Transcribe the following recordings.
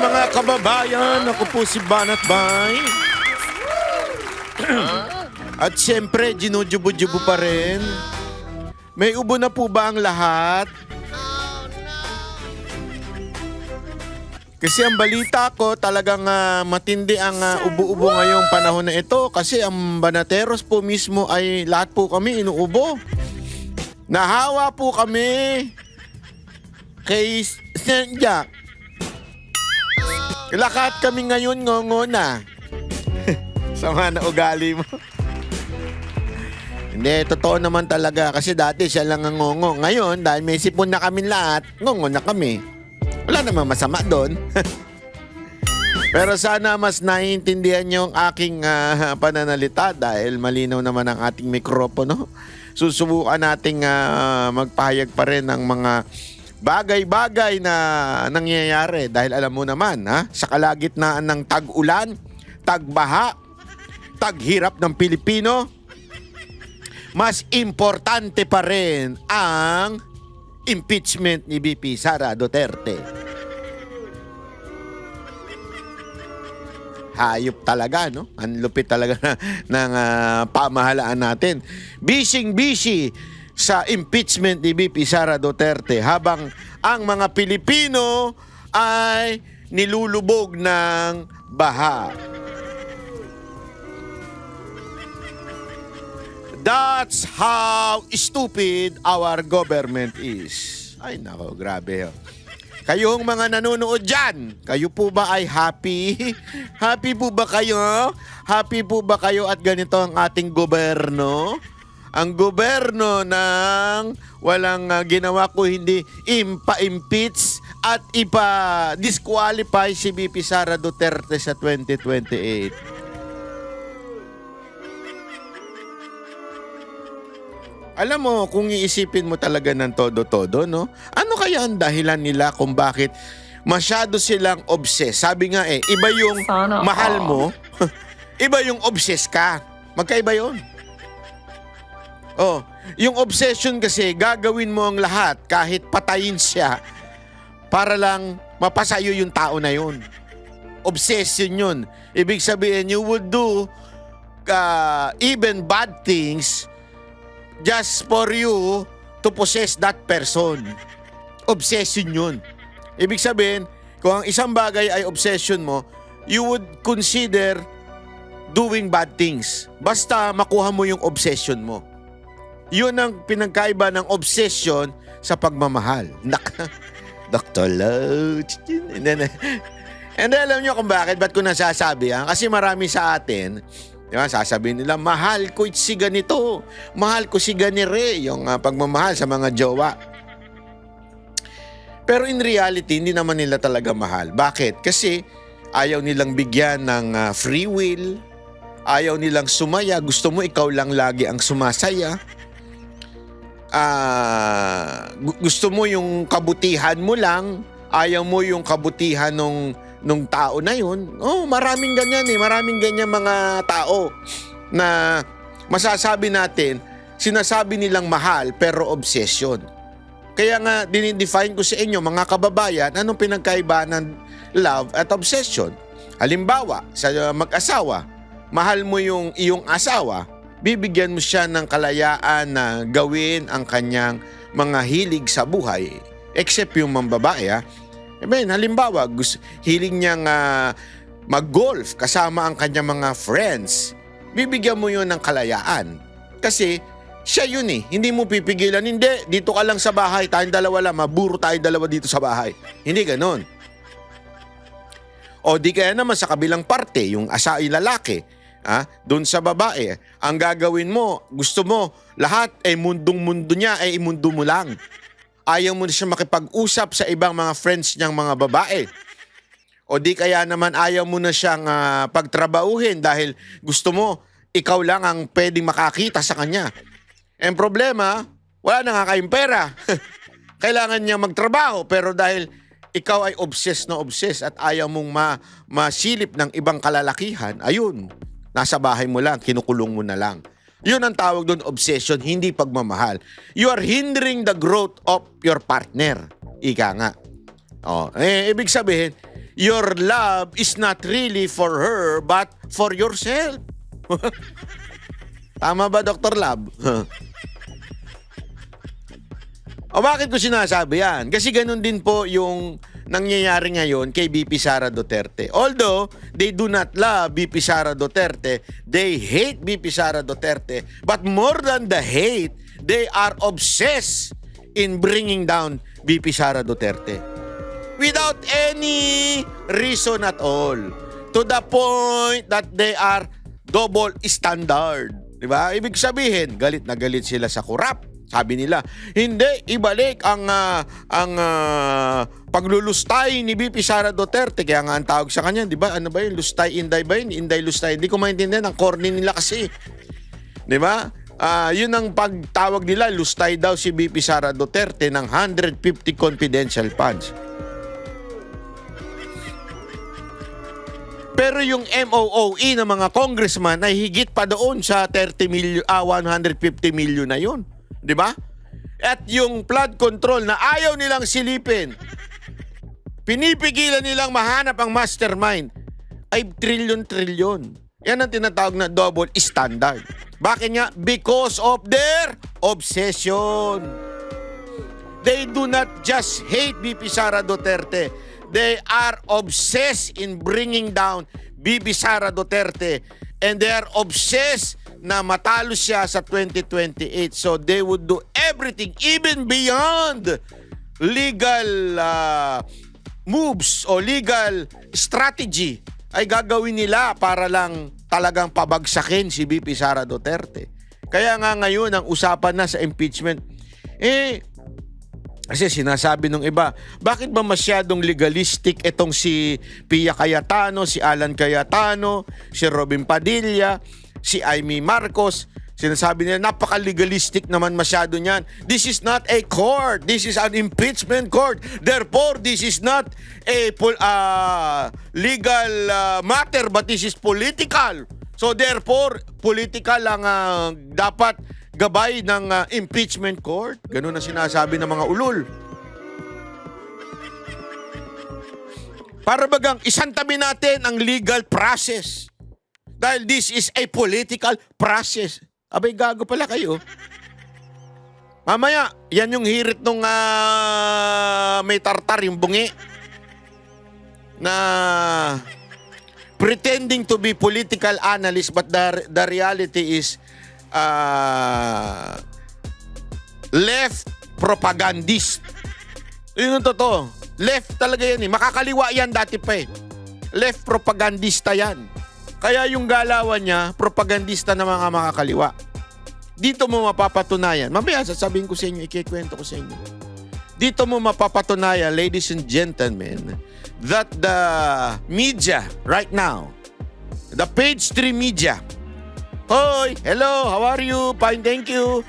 mga kababayan, ako po si Banat Bay. At siyempre, ginujubo-jubo pa rin. May ubo na po ba ang lahat? Kasi ang balita ko talagang matindi ang ubo-ubo ngayong panahon na ito kasi ang Banateros po mismo ay lahat po kami inuubo. Nahawa po kami kay St. Jack. Lakat kami ngayon ngongo na. Sama na ugali mo. Hindi, totoo naman talaga kasi dati siya lang ang ngongo. Ngayon, dahil may sipon na kami lahat, ngongo na kami. Wala namang masama doon. Pero sana mas naiintindihan niyo ang aking pananalita dahil malinaw naman ang ating mikropono. Susubukan nating magpahayag pa rin ng mga bagay-bagay na nangyayari dahil alam mo naman sa kalagitnaan ng tag-ulan, tag-baha, tag-hirap ng Pilipino, mas importante pa rin ang impeachment ni VP Sara Duterte. Hayop talaga, no? Ang lupit talaga ng pamahalaan natin. Busy sa impeachment ni VP Sara Duterte habang ang mga Pilipino ay nilulubog ng baha. That's how stupid our government is. Ay nako, grabe. Kayong mga nanonood dyan, kayo po ba ay happy? Happy po ba kayo? Happy po ba kayo at ganito ang ating gobyerno? Ang gobyerno ng walang ginawa ko hindi impa-impeach at ipa-disqualify si VP Sara Duterte sa 2028. Alam mo, kung iisipin mo talaga ng todo-todo, no? Ano kaya ang dahilan nila kung bakit masyado silang obsessed? Sabi nga iba yung mahal mo, iba yung obsessed ka. Magkaiba yun. Oh, yung obsession kasi, gagawin mo ang lahat kahit patayin siya para lang mapasayo yung tao na yun. Obsession yun. Ibig sabihin, you would do even bad things just for you to possess that person. Obsession yun. Ibig sabihin, kung ang isang bagay ay obsession mo, you would consider doing bad things. Basta makuha mo yung obsession mo. Yun ang pinagkaiba ng obsession sa pagmamahal. Dr. Loach. And alam nyo kung bakit? Ba't ko nasasabi yan? Kasi marami sa atin, diba, sasabihin nila, mahal ko si ganito, mahal ko si ganire, yung pagmamahal sa mga jowa. Pero in reality, hindi naman nila talaga mahal. Bakit? Kasi ayaw nilang bigyan ng free will, ayaw nilang sumaya, gusto mo ikaw lang lagi ang sumasaya. Gusto mo yung kabutihan mo lang, ayaw mo yung kabutihan nung tao na yun. Oh, maraming ganyan maraming ganyan mga tao na masasabi natin, sinasabi nilang mahal pero obsession. Kaya nga dinidefine ko sa inyo mga kababayan, anong pinagkaiba ng love at obsession? Halimbawa, sa mag-asawa, mahal mo yung iyong asawa, bibigyan mo siya ng kalayaan na gawin ang kanyang mga hilig sa buhay, except yung mga babae halimbawa, hiling niyang mag-golf kasama ang kanyang mga friends. Bibigyan mo yun ng kalayaan. Kasi siya yun Hindi mo pipigilan. Hindi, dito ka lang sa bahay. Tayong dalawa lang. Maburo tayong dalawa dito sa bahay. Hindi ganon. O di kaya naman sa kabilang parte, yung lalaki, doon sa babae, ang gagawin mo, gusto mo, lahat mundong-mundo niya, imundo mo lang. Ayaw mo na siya makipag-usap sa ibang mga friends niyang mga babae. O di kaya naman ayaw mo na siyang pagtrabahuhin dahil gusto mo, ikaw lang ang pwedeng makakita sa kanya. Ang problema, wala na nga kayong pera. Kailangan niya magtrabaho pero dahil ikaw ay obsessed na obsessed at ayaw mong masilip ng ibang kalalakihan, ayun, nasa bahay mo lang, kinukulong mo na lang. Yun ang tawag doon, obsession, hindi pagmamahal. You are hindering the growth of your partner. Ika nga. Ibig sabihin, your love is not really for her but for yourself. Tama ba, Dr. Love? O bakit ko sinasabi yan? Kasi ganun din po yung nangyayari ngayon kay VP Sara Duterte. Although they do not love VP Sara Duterte, they hate VP Sara Duterte. But more than the hate, they are obsessed in bringing down VP Sara Duterte. Without any reason at all. To the point that they are double standard. Diba? Ibig sabihin, galit na galit sila sa korap. Sabi nila, hindi ibalik ang paglulustay ni VP Sara Duterte. Kaya nga ang tawag sa kanya, di ba? Ano ba yun? Lustay, inday ba yun? Inday, lustay. Hindi ko maintindihan. Ang corny nila kasi. Di ba? Yun ang pagtawag nila. Lustay daw si VP Sara Duterte ng 150 confidential funds. Pero yung MOOE ng mga congressman ay higit pa doon sa 150 million na yun. Di ba? At yung flood control na ayaw nilang silipin, pinipigilan nilang mahanap ang mastermind, ay trilyon-trilyon. Yan ang tinatawag na double standard. Bakit nga? Because of their obsession. They do not just hate VP Sara Duterte. They are obsessed in bringing down VP Sara Duterte. And they are obsessed na matalo siya sa 2028. So they would do everything, even beyond legal moves o legal strategy, ay gagawin nila para lang talagang pabagsakin si VP Sara Duterte. Kaya nga ngayon ang usapan na sa impeachment, kasi sinasabi ng iba, bakit ba masyadong legalistic itong si Pia Cayetano, si Alan Cayetano, si Robin Padilla, si Amy Marcos? Sinasabi nila, napaka-legalistic naman masyado niyan. This is not a court. This is an impeachment court. Therefore, this is not a legal matter, but this is political. So therefore, political ang dapat gabay ng impeachment court. Ganun ang sinasabi ng mga ulol. Para bagang isantabi natin ang legal process. Dahil this is a political process. Abay, gago pala kayo. Mamaya, yan yung hirit nung may tartar, yung bungi. Na pretending to be political analyst, but the reality is left propagandist. Yun ang totoo. Left talaga yan eh. Makakaliwa yan dati pa eh. Left propagandista yan. Kaya yung galawan niya, propagandista na mga makakaliwa. Dito mo mapapatunayan. Mamaya sasabihin ko sa inyo, ikikwento ko sa inyo. Dito mo mapapatunayan, ladies and gentlemen, that the media right now, the page 3 media, hoy, hello, how are you? Fine, thank you.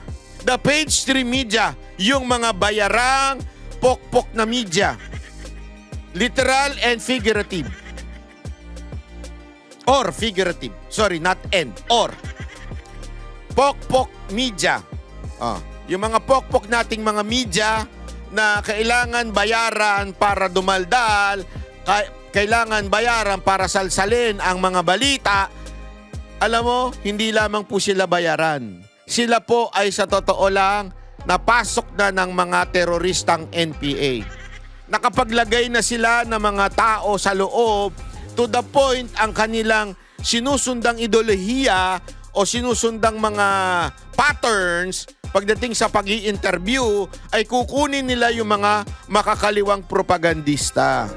The page 3 media, yung mga bayarang pokpok na media, literal and figurative. Or figurative. Sorry, not and. Or. Pokpok media. Yung mga pokpok nating mga media na kailangan bayaran para dumaldal, kailangan bayaran para salsalin ang mga balita. Alam mo, hindi lamang po sila bayaran. Sila po ay sa totoo lang napasok na ng mga teroristang NPA. Nakapaglagay na sila ng mga tao sa loob. To the point, ang kanilang sinusundang ideolohiya o sinusundang mga patterns pagdating sa pag-i-interview ay kukunin nila yung mga makakaliwang propagandista.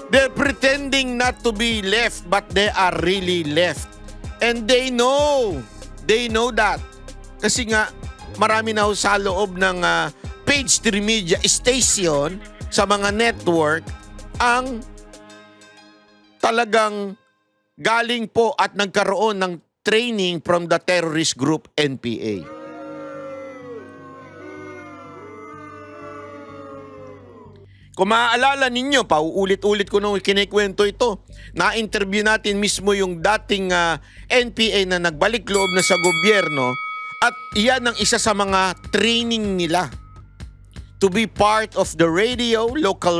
They're pretending not to be left, but they are really left. And they know that. Kasi nga, marami na sa loob ng page 3 media station sa mga network ang talagang galing po at nagkaroon ng training from the terrorist group NPA. Kung maaalala ninyo, pauulit-ulit ko nung kinikwento ito, na-interview natin mismo yung dating NPA na nagbalik loob na sa gobyerno at iyan ang isa sa mga training nila. to be part of the radio, local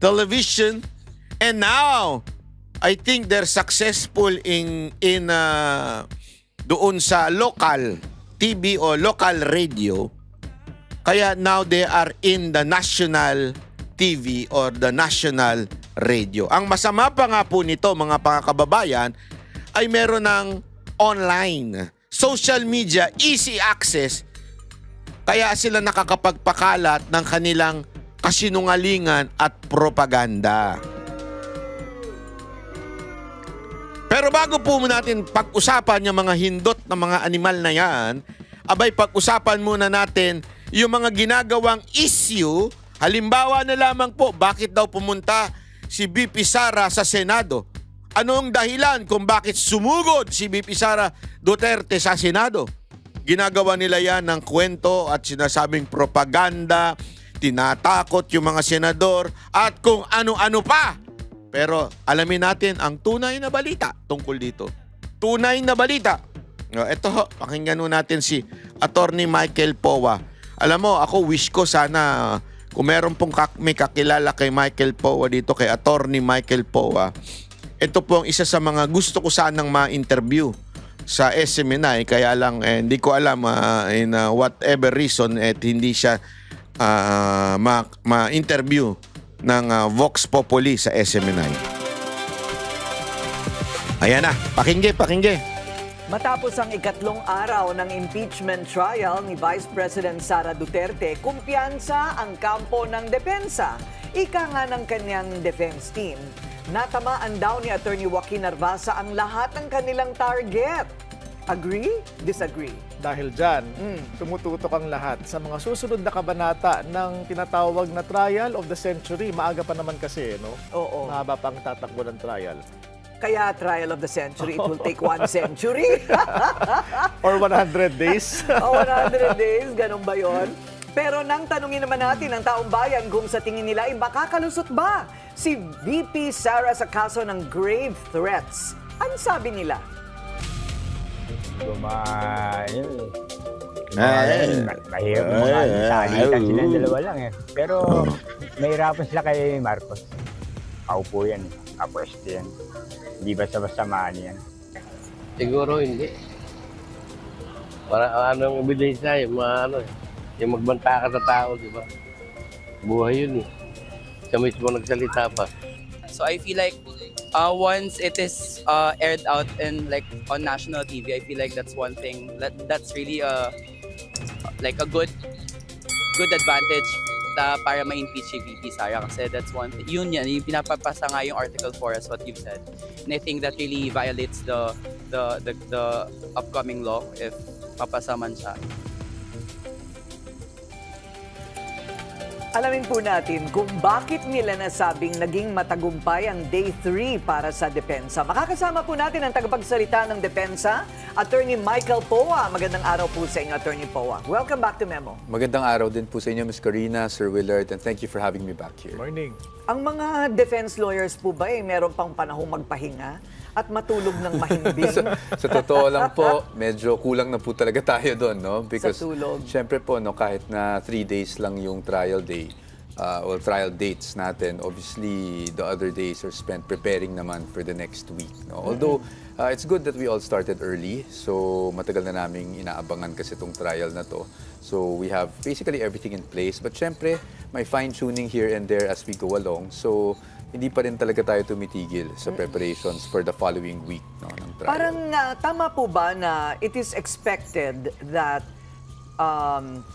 television, and now I think they're successful in doon sa local TV o local radio. Kaya now they are in the national TV or the national radio. Ang masama pa nga po nito, mga kababayan, ay meron ng online, social media, easy access. Kaya sila nakakapagpakalat ng kanilang kasinungalingan at propaganda. Pero bago po natin pag-usapan yung mga hindot na mga animal na yan, abay pag-usapan muna natin yung mga ginagawang issue. Halimbawa na lamang po, bakit daw pumunta si VP Sara sa Senado? Anong dahilan kung bakit sumugod si VP Sara Duterte sa Senado? Ginagawa nila yan ng kwento at sinasabing propaganda, tinatakot yung mga senador at kung ano-ano pa. Pero alamin natin ang tunay na balita tungkol dito. Tunay na balita. Ito ho, pakinggan natin si Attorney Michael Powa. Alam mo, ako wish ko sana kung meron pong may kakilala kay Michael Powa dito, kay Attorney Michael Powa, ito po ang isa sa mga gusto ko sanang ma-interview sa SMNI. Kaya lang, hindi ko alam in whatever reason, hindi siya ma-interview ng Vox Populi sa SMNI. Ayan na, pakingge. Matapos ang ikatlong araw ng impeachment trial ni Vice President Sara Duterte, kumpiyansa ang kampo ng depensa. Ika nga ng kanyang defense team. Natamaan daw ni Attorney Joaquin Narvasa ang lahat ng kanilang target. Agree? Disagree? Dahil dyan, tumututok ang lahat sa mga susunod na kabanata ng tinatawag na trial of the century. Maaga pa naman kasi, no? Oo. Mahaba pa ang tatakbo ng trial. Kaya trial of the century, it will take 1 century. Or 100 days. O 100 days, ganun ba yon? Pero nang tanungin naman natin ang taong bayan kung sa tingin nila ay makakalusot ba si VP Sara sa kaso ng grave threats. Ano sabi nila? Mahirap mga salitan silang dalawa lang eh. Pero mahirapan sila kay Marcos. Paupo yan. Apweste yan. Hindi basta-basta maan yan. Siguro hindi. Para anong ebidensya, yung magbanta ka sa tao, di ba? Buhay yun eh. Siya mismo nagsalita pa. So I feel like once it is aired out in like on national TV, I feel like that's one thing that's really like a good advantage para ma-impeach si VP Sara kasi that's one thing. Yun yung pinapapasa nga yung Article 4 as what you've said. And I think that really violates the upcoming law if papasa man siya. Alamin po natin kung bakit nila nasabing naging matagumpay ang Day 3 para sa depensa. Makakasama po natin ang tagapagsalita ng depensa, Attorney Michael Powa. Magandang araw po sa inyo, Attorney Powa. Welcome back to Memo. Magandang araw din po sa inyo, Ms. Corina, Sir Willard, and thank you for having me back here. Morning. Ang mga defense lawyers po ba meron pang panahong magpahinga at matulog ng mahimbing? Sa totoo lang po, medyo kulang na po talaga tayo doon, no? Because Sa tulog. syempre po, no, kahit na 3 days lang yung trial day, or trial dates natin, obviously the other days are spent preparing naman for the next week, no? Although it's good that we all started early, so matagal na naming inaabangan kasi itong trial na to. So we have basically everything in place, but syempre may fine-tuning here and there as we go along. So hindi pa rin talaga tayo tumitigil sa preparations for the following week, no, ng trial. Parang tama po ba na it is expected that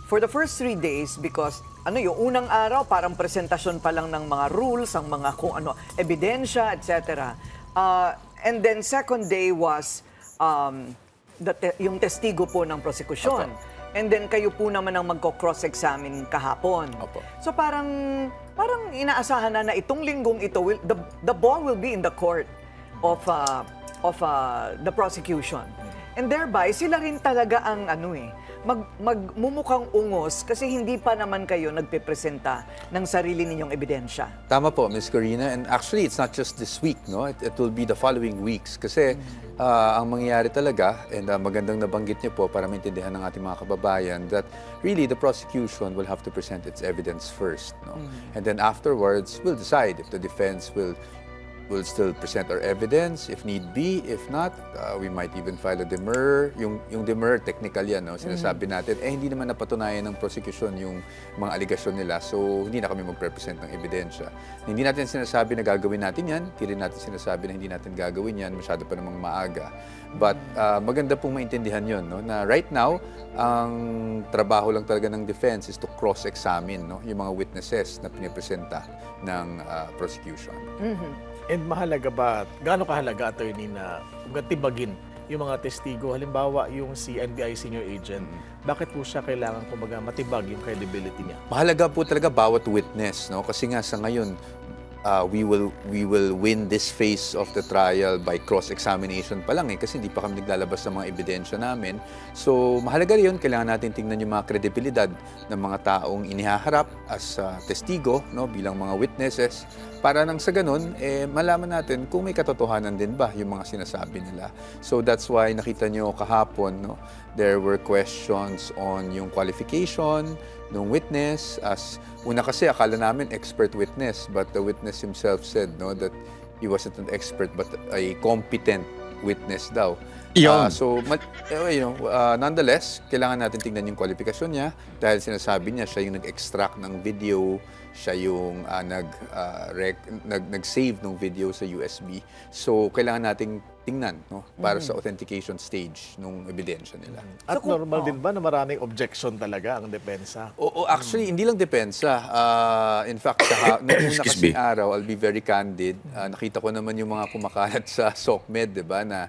for the first 3 days, because yung unang araw parang presentasyon pa lang ng mga rules, ang mga kung ano, ebidensya, etc. And then second day was yung testigo po ng prosekusyon. And then kayo po naman ang magko-cross-examine kahapon. Opo. So parang inaasahan na itong linggong ito, the ball will be in the court of the prosecution. And thereby, sila rin talaga ang magmumukhang ungos kasi hindi pa naman kayo nagpepresenta ng sarili ninyong ebidensya. Tama po, Ms. Corina. And actually, it's not just this week, no? It will be the following weeks. Kasi ang mangyayari talaga, and magandang nabanggit niyo po para maintindihan ng ating mga kababayan, that really the prosecution will have to present its evidence first, no? And then afterwards, we'll decide if the defense will still present our evidence if need be. If not, we might even file a demurrer. Yung demurrer, technical yan, no? Sinasabi natin, hindi naman napatunayan ng prosecution yung mga aligasyon nila, so hindi na kami magpresent ng ebidensya. Hindi natin sinasabi na gagawin natin yan, hindi rin natin sinasabi na hindi natin gagawin yan, masyado pa namang maaga. But maganda pong maintindihan yun, no? Na right now, ang trabaho lang talaga ng defense is to cross-examine, no? Yung mga witnesses na pinipresenta ng prosecution. And mahalaga ba, gaano kahalaga, attorney, na tibagin yung mga testigo? Halimbawa, yung si NBI senior agent, bakit po siya kailangan kumbaga matibag yung credibility niya? Mahalaga po talaga bawat witness, no? Kasi nga sa ngayon, we will win this phase of the trial by cross-examination pa lang kasi hindi pa kami naglalabas ng mga ebidensya namin. So mahalaga rin yun, kailangan natin tingnan yung mga kredibilidad ng mga taong inihaharap as testigo, no, bilang mga witnesses, para nang sa ganun, malaman natin kung may katotohanan din ba yung mga sinasabi nila. So that's why nakita nyo kahapon, no, there were questions on yung qualification ng witness. As una kasi akala namin expert witness, but the witness himself said, no, that he wasn't an expert but a competent witness daw. Yun. Nonetheless, kailangan natin tingnan yung kwalifikasyon niya dahil sinasabi niya siya yung nag-extract ng video, siya yung nag-save ng video sa USB. So, kailangan nating tingnan, no, para sa authentication stage ng ebidensya nila. At normal din ba na maraming objection talaga ang depensa? Oo, actually, hindi lang depensa. In fact, noong una kasing araw, I'll be very candid, nakita ko naman yung mga kumakalat sa SOCMED, di ba, na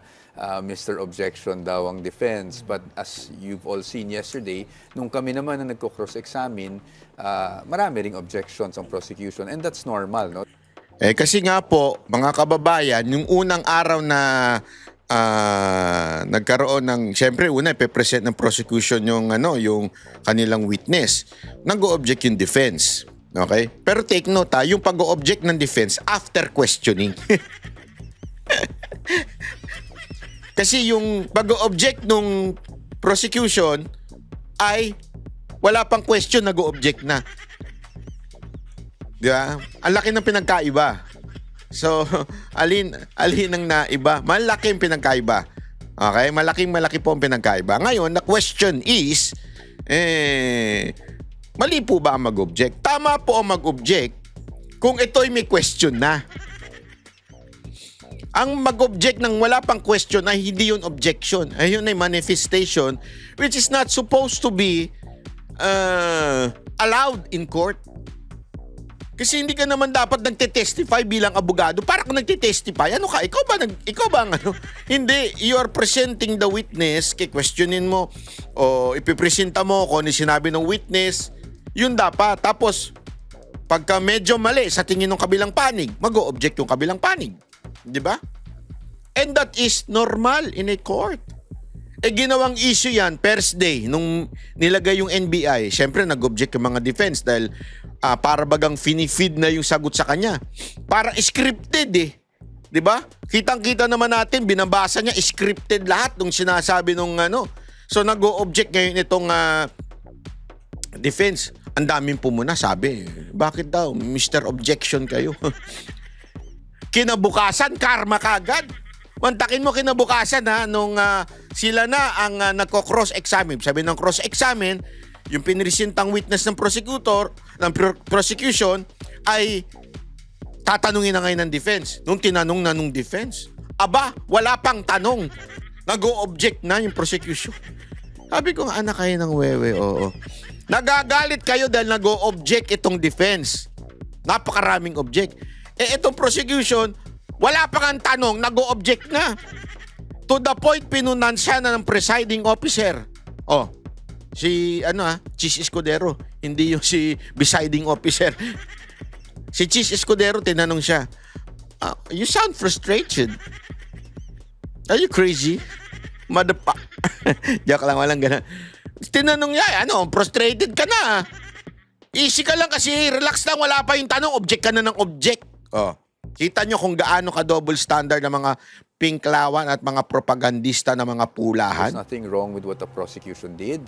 Mr. Objection daw ang defense. But as you've all seen yesterday, nung kami naman na nagko-cross-examine, marami ring objections ang prosecution, and that's normal, no? Kasi nga po, mga kababayan, yung unang araw na nagkaroon ng, siyempre una ipe-present ng prosecution yung kanilang witness. Nag-o-object yung defense. Okay? Pero take note, yung pag-o-object ng defense after questioning. Kasi yung pag-o-object ng prosecution ay wala pang question, nag-o-object na. Di ba? Ang laki ng pinagkaiba. So, alin ang naiba? Malaki ang pinagkaiba. Okay? Malaki po ang pinagkaiba. Ngayon, the question is, mali po ba ang mag-object? Tama po ang mag-object kung ito'y may question na. Ang mag-object ng wala pang question ay hindi yun objection. Ayun ay manifestation which is not supposed to be allowed in court. Kasi hindi ka naman dapat nagte-testify bilang abogado. Para kung nagte-testify, ano ka? Ikaw ba ang ano? Hindi. You are presenting the witness, questionin mo, o ipipresenta mo kung ano sinabi ng witness. Yun dapat. Tapos, pagka medyo mali sa tingin ng kabilang panig, mag-o-object yung kabilang panig. Di ba? And that is normal in a court. Ginawang issue yan, first day, nung nilagay yung NBI. Siyempre, nag-object yung mga defense dahil para bagang finifeed na yung sagot sa kanya. Para scripted eh. Diba? Kitang-kita naman natin, binabasa niya, scripted lahat nung sinasabi nung ano. So nag-o-object ngayon itong defense. Ang daming pumuna, sabi. Bakit daw? Mr. Objection kayo. Kinabukasan, karma kagad. Mantakin mo kinabukasan nung sila na ang nagko-cross-examine. Sabi ng cross-examine, yung pinresentang witness ng prosecution ay tatanungin na ngayon ng defense. Nung tinanong na nung defense, aba, wala pang tanong. Nag-o-object na yung prosecution. Sabi ko, anak kayo ng wewe, oo. Nagagalit kayo dahil nag-o-object itong defense. Napakaraming object. Itong prosecution, wala pang ang tanong, nag-o-object na. To the point, pinunansya na ng presiding officer. Si Chis Escudero, hindi yung si presiding officer. Si Chis Escudero, tinanong siya, you sound frustrated. Are you crazy? Madapa. Joke lang, walang gana. Tinanong niya, frustrated ka na. Easy ka lang kasi, relax lang, wala pa yung tanong, object ka na ng object. Oh. Kita nyo kung gaano ka double standard ng mga pinklawan at mga propagandista na mga pulahan. There's nothing wrong with what the prosecution did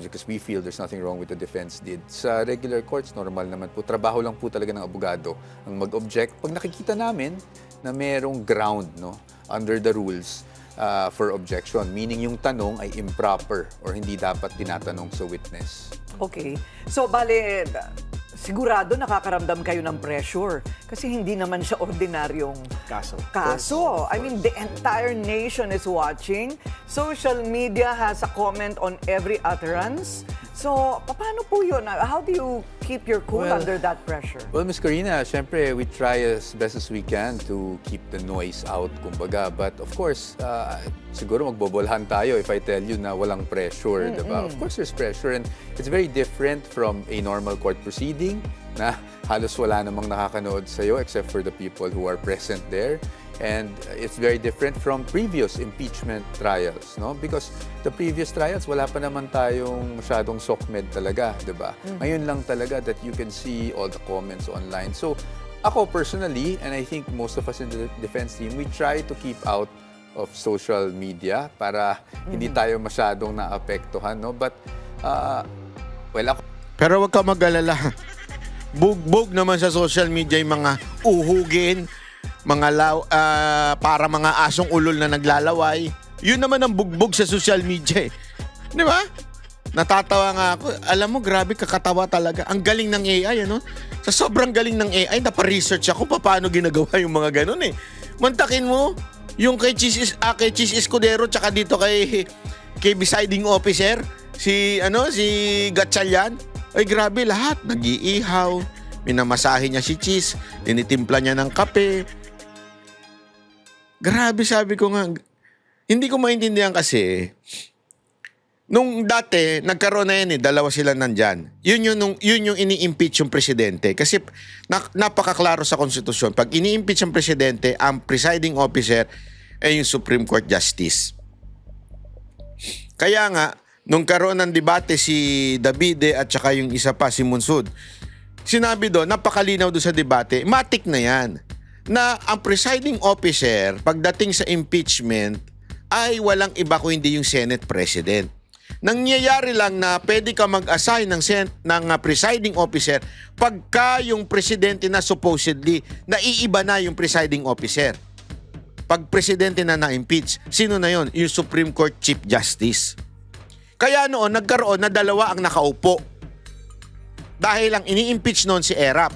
because we feel there's nothing wrong with the defense did. Sa regular courts, normal naman po. Trabaho lang po talaga ng abogado ang mag-object. Pag nakikita namin na merong ground under the rules for objection, meaning yung tanong ay improper or hindi dapat tinatanong sa witness. Okay. So, bale, sigurado nakakaramdam kayo ng pressure kasi hindi naman siya ordinaryong Kaso. I mean, the entire nation is watching. Social media has a comment on every utterance. So, paano po yun? How do you keep your cool Well, under that pressure? Well, Ms. Karina, syempre, we try as best as we can to keep the noise out, kumbaga. But of course, siguro magbobolhan tayo if I tell you na walang pressure, diba? Of course, there's pressure and it's very different from a normal court proceeding na halos wala namang nakakanood sa'yo except for the people who are present there. And it's very different from previous impeachment trials, no? Because the previous trials, wala pa naman tayong masyadong sokmed talaga, di ba? Ngayon lang talaga that you can see all the comments online. So, ako personally, and I think most of us in the defense team, we try to keep out of social media para hindi tayo masyadong naapektuhan, no? But, well, ako Pero wag ka mag-alala. Bugbog naman sa social media yung mga uhugin, mga para mga asong ulol na naglalaway. Yun naman ang bugbog sa social media. Di ba? Natatawa nga ako. Alam mo, grabe kakatawa talaga. Ang galing ng AI, Sa sobrang galing ng AI, napa-research ako paano ginagawa yung mga ganun eh. Mantakin mo, yung kay Chis Escudero tsaka dito kay presiding officer, si Gatchalian. Ay grabe lahat. Nag-iihaw, minamasahe niya si Chis, tinitimpla niya ng kape. Grabe, sabi ko nga, hindi ko maintindihan kasi, nung dati, nagkaroon na yan dalawa sila nandyan. Yun yung ini-impeach yung presidente. Kasi napakaklaro sa konstitusyon. Pag ini-impeach ang presidente, ang presiding officer ay yung Supreme Court Justice. Kaya nga, nung karoon ng debate si Davide at saka yung isa pa, si Munsud, sinabi doon, napakalinaw doon sa debate, matik na yan, na ang presiding officer, pagdating sa impeachment, ay walang iba kundi yung Senate President. Nangyayari lang na pwede ka mag-assign ng presiding officer pagka yung presidente na supposedly, naiiba na yung presiding officer. Pag presidente na na-impeach, sino na yon? Yung Supreme Court Chief Justice. Kaya noon, nagkaroon na dalawa ang nakaupo. Dahil ang ini-impeach noon si Erap.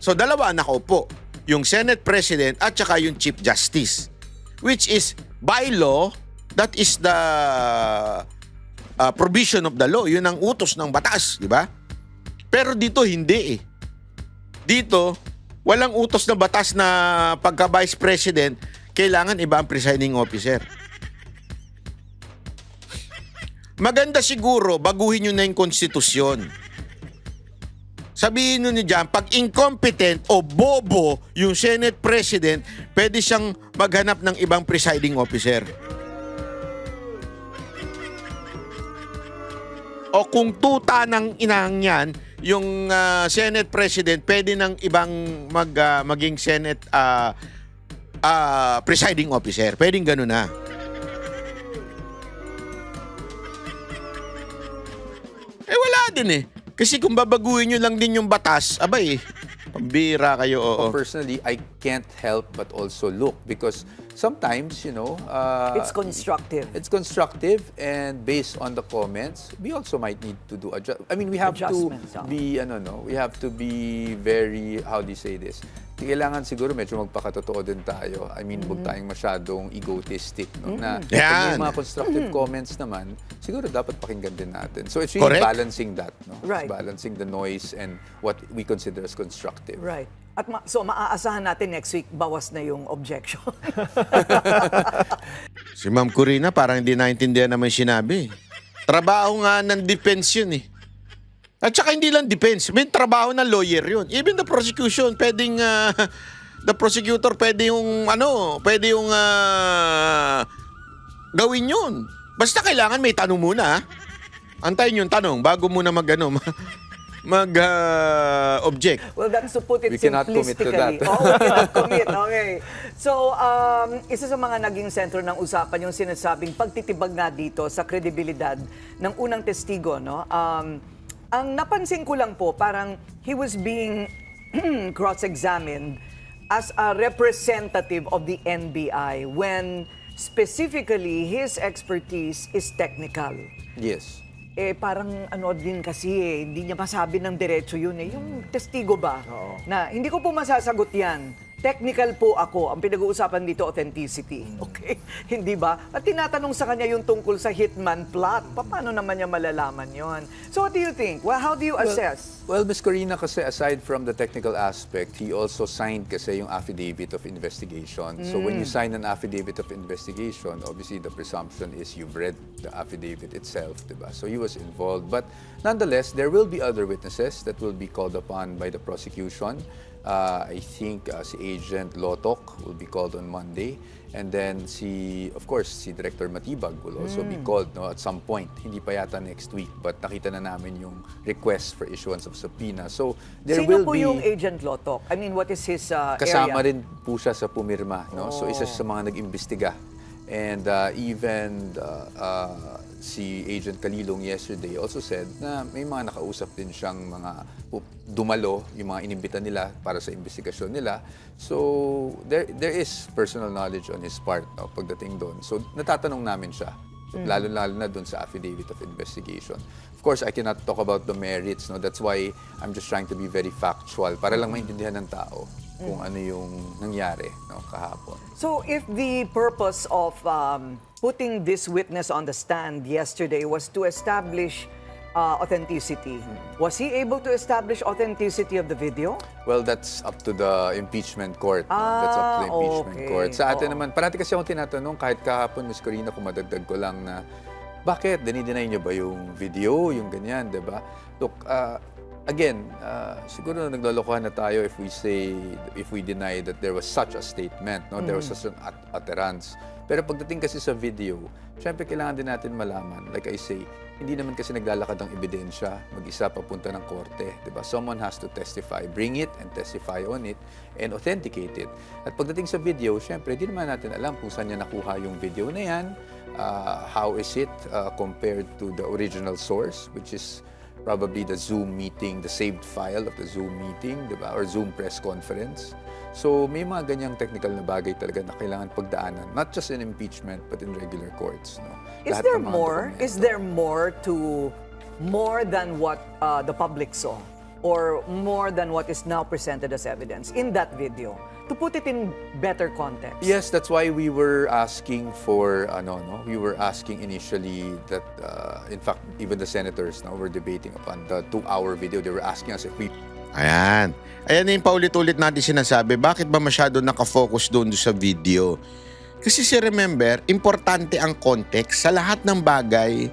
So dalawa ang nakaupo. Yung Senate President at saka yung Chief Justice. Which is, by law, that is the provision of the law. Yun ang utos ng batas, di ba? Pero dito hindi eh. Dito, walang utos na batas na pagka Vice President, kailangan iba ang presiding officer. Maganda siguro, baguhin nyo na yung konstitusyon. Sabihin nyo dyan, pag incompetent o bobo yung Senate President, pwede siyang maghanap ng ibang presiding officer. O kung tuta ng inang yan, yung Senate President, pwede ng ibang maging Senate presiding officer. Pwedeng gano'n na. Wala din eh. Kasi kung babaguhin nyo lang din yung batas, abay, pambira kayo, oo. Personally, I can't help but also look because sometimes, It's constructive. it's constructive and based on the comments, we also might need to do we have to Adjustments, be, we have to be very, how do you say this? Kailangan siguro medyo magpakatotoo din tayo. Huwag tayong masyadong egotistic, no? Na kung Yan. may mga constructive comments naman, siguro dapat pakinggan din natin. So it's really Correct. balancing that, no? Right. It's balancing the noise and what we consider as constructive. Right. At so maaasahan natin next week, bawas na yung objection. Si Ma'am Corina parang hindi naintindihan naman sinabi. Trabaho nga ng defense yun eh. At saka hindi lang defense, may trabaho ng lawyer yun. Even the prosecution, pwedeng the prosecutor pwede yung gawin yun. Basta kailangan may tanong muna. Antayin yung tanong bago muna object. Well, that's to put it We cannot commit to simplistically. that. Oh, we cannot commit. Okay. So, isa sa mga naging sentro ng usapan yung sinasabing pagtitibag nga dito sa kredibilidad ng unang testigo, no? Ang napansin ko lang po, parang he was being cross-examined as a representative of the NBI when specifically his expertise is technical. Yes. Parang ano din kasi hindi niya masabi ng diretso yun Yung testigo ba? Na hindi ko po masasagot yan. Technical po ako. Ang pinag-uusapan dito, authenticity. Okay? Hindi ba? At tinatanong sa kanya yung tungkol sa hitman plot. Paano naman niya malalaman yon? So what do you think? Well, how do you assess? Well, Ms. Corina, kasi aside from the technical aspect, he also signed kasi yung affidavit of investigation. So when you sign an affidavit of investigation, obviously the presumption is you've read the affidavit itself, diba? So he was involved. But nonetheless, there will be other witnesses that will be called upon by the prosecution. I think si Agent Lotok will be called on Monday. And then of course, si Director Matibag will also be called at some point. Hindi pa yata next week, but nakita na namin yung request for issuance of subpoena. So there Sino will po be... yung Agent Lotok? I mean, what is his Kasama area? rin po siya sa pumirma. No? So isa siya sa mga nag-imbestiga. And even si Agent Kalilong yesterday also said na may mga nakausap din siyang mga dumalo, yung mga inimbitan nila para sa investigasyon nila. So there is personal knowledge on his part pagdating doon. So natatanong namin siya. So, lalo-lalo na doon sa affidavit of investigation. Of course, I cannot talk about the merits. No? That's why I'm just trying to be very factual para lang maintindihan ng tao kung ano yung nangyari kahapon. So if the purpose of putting this witness on the stand yesterday was to establish authenticity, was he able to establish authenticity of the video? Well, that's up to the impeachment court. No? That's up to the impeachment okay. court. Sa atin Oo. naman, parati kasi akong tinatanong, kahit kahapon, Ms. Corina, kung madagdag ko lang na, bakit? Dinideny niyo ba yung video, yung ganyan, di ba? Look, again, siguro naglolokohan na tayo if we deny that there was such a statement, no? There was such an utterance. Pero pagdating kasi sa video, syempre kailangan din natin malaman, like I say, hindi naman kasi naglalakad ang ebidensya mag-isa papunta ng korte, diba? Someone has to testify, bring it and testify on it and authenticate it. At pagdating sa video, syempre, hindi naman natin alam kung saan niya nakuha yung video na yan, how is it compared to the original source, which is probably the Zoom meeting, the saved file of the Zoom meeting, diba? Or Zoom press conference. So may mga ganyang technical na bagay talaga na kailangan pagdaanan, not just in impeachment but in regular courts. No? Is Lahat there ng mga more? dokumento. Is there more than what the public saw? Or more than what is now presented as evidence in that video? To put it in better context. Yes, that's why we were asking for, we were asking initially that, in fact, even the senators now were debating upon the 2-hour video. They were asking us if we... Ayan. Ayan yung paulit-ulit natin sinasabi. Bakit ba masyado nakafocus doon sa video? Kasi remember, importante ang context. Sa lahat ng bagay,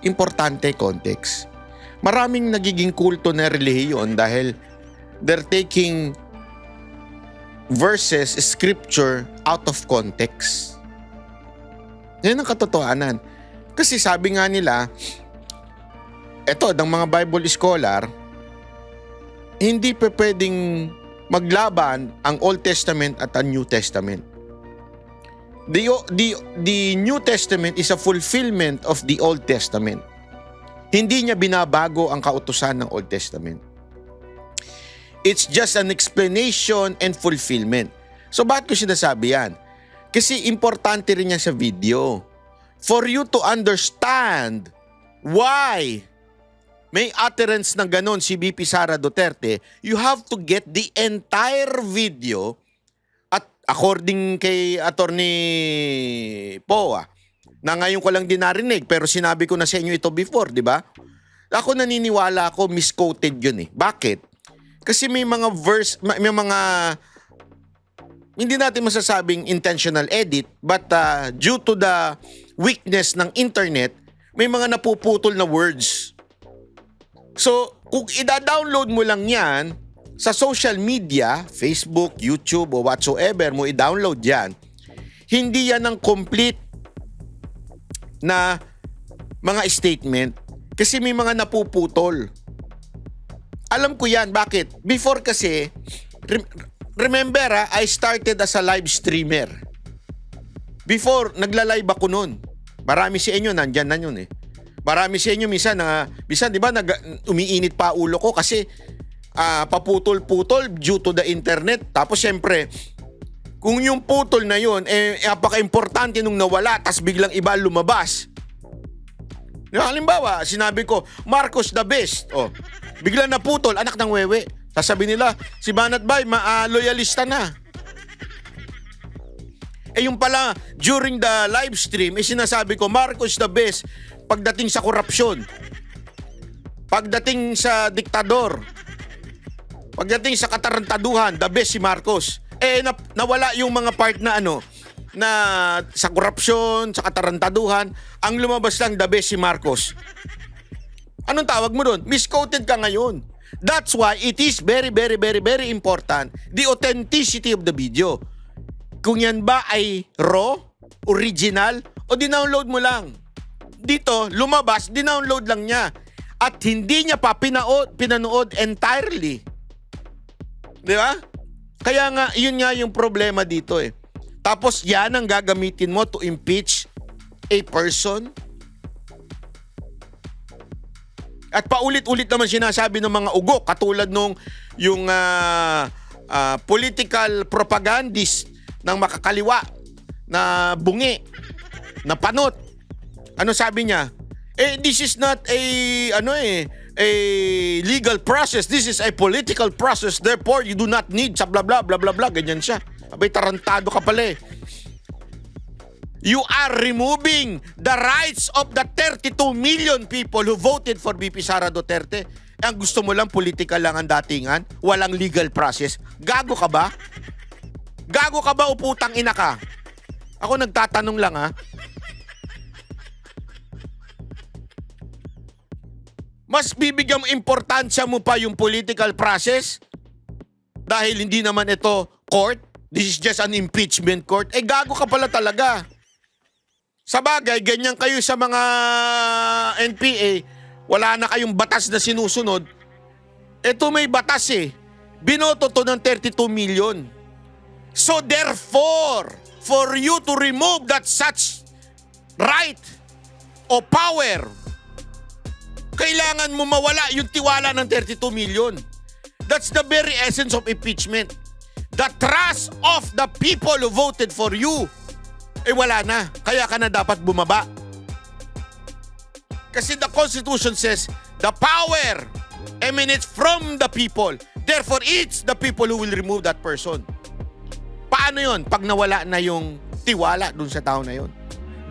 importante context. Maraming nagiging kulto na relihiyon dahil they're taking verses, scripture out of context. Yan ang katotohanan. Kasi sabi nga nila, eto, ng mga Bible scholar, hindi pa pwedeng maglaban ang Old Testament at ang New Testament. The New Testament is a fulfillment of the Old Testament. Hindi niya binabago ang kautusan ng Old Testament. It's just an explanation and fulfillment. So bakit ko sinasabi yan? Kasi importante rin yan sa video. For you to understand why may utterance ng ganon si VP Sara Duterte, you have to get the entire video at according kay Attorney Poa, na ngayon ko lang din narinig pero sinabi ko na sa inyo ito before, di ba? Ako naniniwala ako misquoted yun eh. Bakit? Kasi may mga verse, may mga hindi natin masasabing intentional edit but due to the weakness ng internet, may mga napuputol na words. So, kung i-download mo lang yan sa social media, Facebook, YouTube, o whatsoever mo i-download yan, hindi yan ang complete na mga statement kasi may mga napuputol. Alam ko yan. Bakit? Before kasi, remember I started as a live streamer. Before, nagla-live ako nun. Marami sa inyo, nandyan na yun eh. Marami sa inyo, minsan, di ba, umiinit pa ulo ko kasi paputol-putol due to the internet. Tapos, syempre, kung yung putol na yun, napaka-importante nung nawala, tas biglang iba lumabas. Halimbawa, sinabi ko, Marcos the best. Oh, biglang naputol, anak ng wewe. Sasabi nila, si Banat Bay, loyalista na. Yung pala, during the live stream, sinasabi ko, Marcos the best pagdating sa korupsyon. Pagdating sa diktador. Pagdating sa katarantaduhan, the best si Marcos. Nawala yung mga part na na sa korupsyon, sa katarantaduhan, ang lumabas lang the best si Marcos. Anong tawag mo doon? Misquoted ka ngayon. That's why it is very, very, very, very important the authenticity of the video. Kung yan ba ay raw, original, o dinownload mo lang. Dito, lumabas, dinownload lang niya. At hindi niya pa pinanood entirely. Di ba? Kaya nga, yun nga yung problema dito eh. Tapos yan ang gagamitin mo to impeach a person. At paulit-ulit naman sinasabi ng mga ugok katulad nung yung political propagandist ng makakaliwa na bungi, na panot. Ano sabi niya? This is not a legal process. This is a political process. Therefore, you do not need sa bla bla bla bla bla. Ganyan siya. Abay, tarantado ka pala eh. You are removing the rights of the 32 million people who voted for VP Sara Duterte. Ang gusto mo lang, political lang ang datingan, walang legal process. Gago ka ba? Gago ka ba o putang ina ka? Ako nagtatanong lang ha. Mas bibigyan mo importansya mo pa yung political process dahil hindi naman ito court. This is just an impeachment court. Gago ka pala talaga. Sa bagay, ganyan kayo sa mga NPA, wala na kayong batas na sinusunod. Ito may batas eh. Binoto to ng 32 million. So therefore, for you to remove that such right o power, kailangan mo mawala yung tiwala ng 32 million. That's the very essence of impeachment. The trust of the people who voted for you, wala na. Kaya ka na dapat bumaba. Kasi the Constitution says, the power emanates from the people. Therefore, it's the people who will remove that person. Paano yon pag nawala na yung tiwala dun sa tao na yon?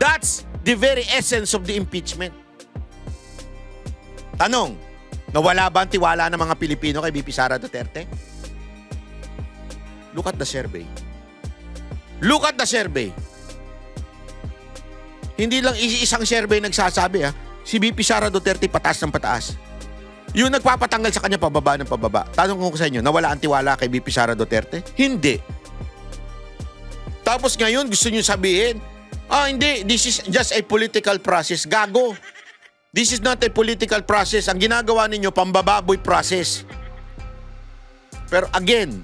That's the very essence of the impeachment. Tanong, nawala ba ang tiwala ng mga Pilipino kay VP Sara Duterte? Look at the survey. Look at the survey. Hindi lang isang survey nagsasabi si VP Sara Duterte pataas ng pataas. Yung nagpapatanggal sa kanya pababa ng pababa. Tanong ko sa inyo, nawala ang tiwala kay VP Sara Duterte? Hindi. Tapos ngayon gusto niyo sabihin, hindi, this is just a political process. Gago. This is not a political process. Ang ginagawa ninyo, pambababoy process. Pero again,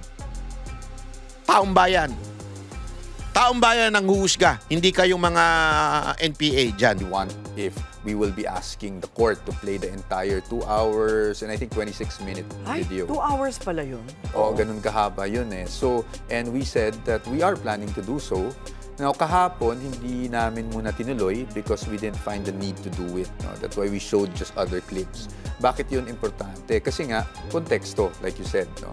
taong bayan. Taong bayan ang huhusga. Hindi kayong mga NPA dyan. If we will be asking the court to play the entire 2 hours and I think 26-minute video. 2 hours pala yun. Ganun kahaba yun eh. So, and we said that we are planning to do so. Now, kahapon, hindi namin muna tinuloy because we didn't find the need to do it. No? That's why we showed just other clips. Bakit yun importante? Kasi nga, konteksto, like you said. No?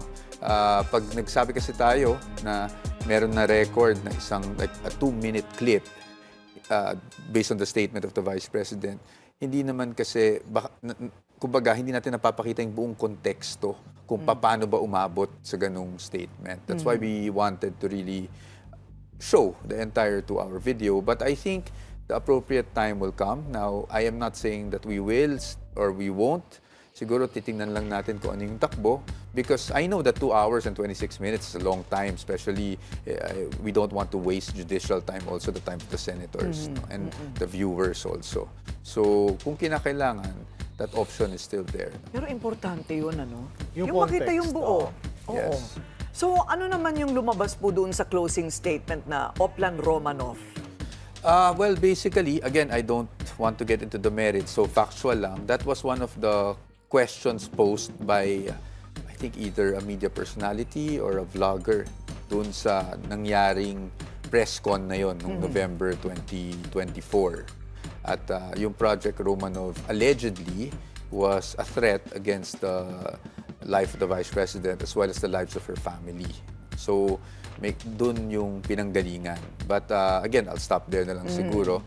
Pag nagsabi kasi tayo na meron na record na isang like a 2-minute clip based on the statement of the Vice President, hindi naman kasi, kumbaga, hindi natin napapakita yung buong konteksto kung paano ba umabot sa ganung statement. That's why we wanted to really show the entire 2-hour video. But I think the appropriate time will come. Now, I am not saying that we will or we won't siguro titingnan lang natin kung ano yung takbo because I know that 2 hours and 26 minutes is a long time, especially we don't want to waste judicial time, also the time of the senators no, and the viewers also. So kung kinakailangan, that option is still there. Pero importante yun, ano? Yung makita context, yung buo. Oo. Yes. So, ano naman yung lumabas po doon sa closing statement na Oplan Romanov? Well, basically, again, I don't want to get into the merits, so factual lang. That was one of the questions posed by, I think, either a media personality or a vlogger dun sa nangyaring press con na yon noong November 2024. At yung Project Romanov allegedly was a threat against the life of the Vice President as well as the lives of her family. So, dun yung pinanggalingan. But again, I'll stop there na lang siguro.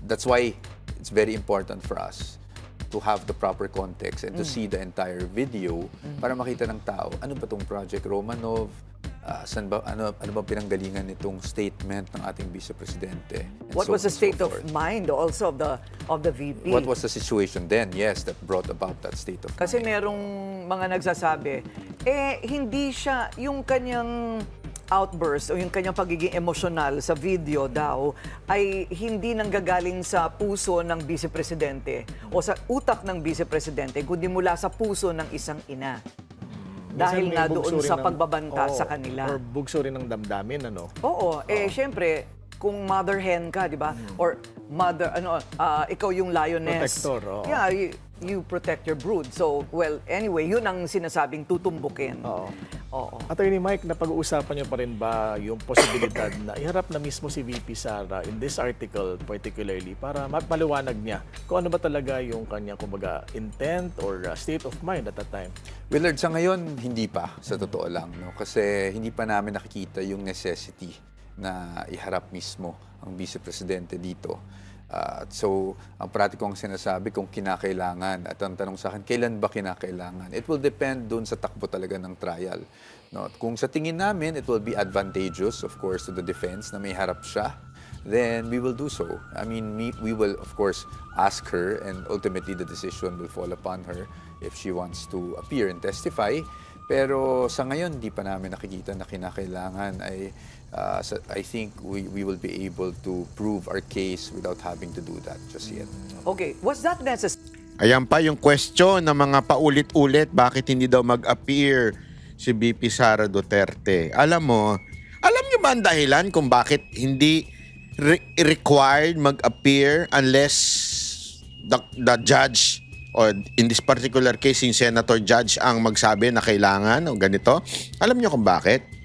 That's why it's very important for us to have the proper context and to see the entire video para makita ng tao, ano ba tong Project Romanov? Saan ba, ano ba pinanggalingan nitong statement ng ating Vice Presidente? and What so was the on and so state of forth. mind also of the VP? What was the situation then, yes, that brought about that state of Kasi mind? merong mga nagsasabi, hindi siya, yung kanyang outburst o yung kanyang pagiging emosyonal sa video daw ay hindi nanggagaling sa puso ng Vice Presidente o sa utak ng Vice Presidente, kundi mula sa puso ng isang ina. Dahil Minsan may nga bugso doon rin sa ng- pagbabanta Oo, sa kanila. Or bugso rin ng damdamin, ano? Oo, syempre, kung mother hen ka, di ba? Or mother, ikaw yung lioness. Protector, oo. Yeah, you protect your brood. So, well, anyway, yun ang sinasabing tutumbukin. Oo. Oo. Attorney Mike, napag-uusapan niyo pa rin ba yung posibilidad na iharap na mismo si VP Sara in this article particularly para mapaliwanag niya kung ano ba talaga yung kanyang kumbaga intent or state of mind at that time? Willard, sa ngayon, hindi pa, sa totoo lang. No? Kasi hindi pa namin nakikita yung necessity na iharap mismo ang Vice Presidente dito. So, ang pratikong sinasabi kung kinakailangan at ang tanong sa akin, kailan ba kinakailangan? It will depend dun sa takbo talaga ng trial. No? At kung sa tingin namin, it will be advantageous, of course, to the defense na may harap siya, then we will do so. I mean, we will, of course, ask her and ultimately the decision will fall upon her if she wants to appear and testify. Pero sa ngayon, di pa namin nakikita na kinakailangan ay I think we will be able to prove our case without having to do that just yet. Okay, was that necessary? Ayan pa yung question ng mga paulit-ulit, bakit hindi daw mag-appear si BP Sara Duterte? Alam niyo ba ang dahilan kung bakit hindi required mag-appear unless the judge or in this particular case, yung senator judge ang magsabi na kailangan o ganito? Alam niyo kung bakit?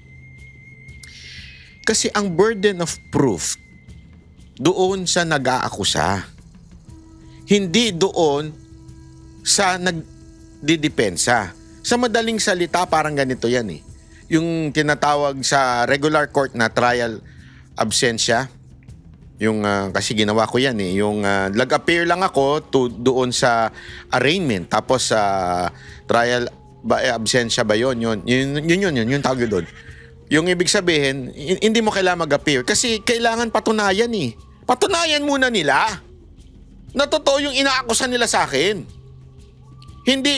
Kasi ang burden of proof doon sa nag-aakusa. Hindi doon sa nagdidepensa. Sa madaling salita, parang ganito yan eh. Yung tinatawag sa regular court na trial absentia, yung kasi ginawa ko yan eh, yung nag-appear lang ako doon sa arraignment, tapos sa trial absentia ba yun? Yun tawag doon. Yung ibig sabihin, hindi mo kailangan mag-appear kasi kailangan patunayan eh. Patunayan muna nila na totoo yung inaakusan nila sa akin. Hindi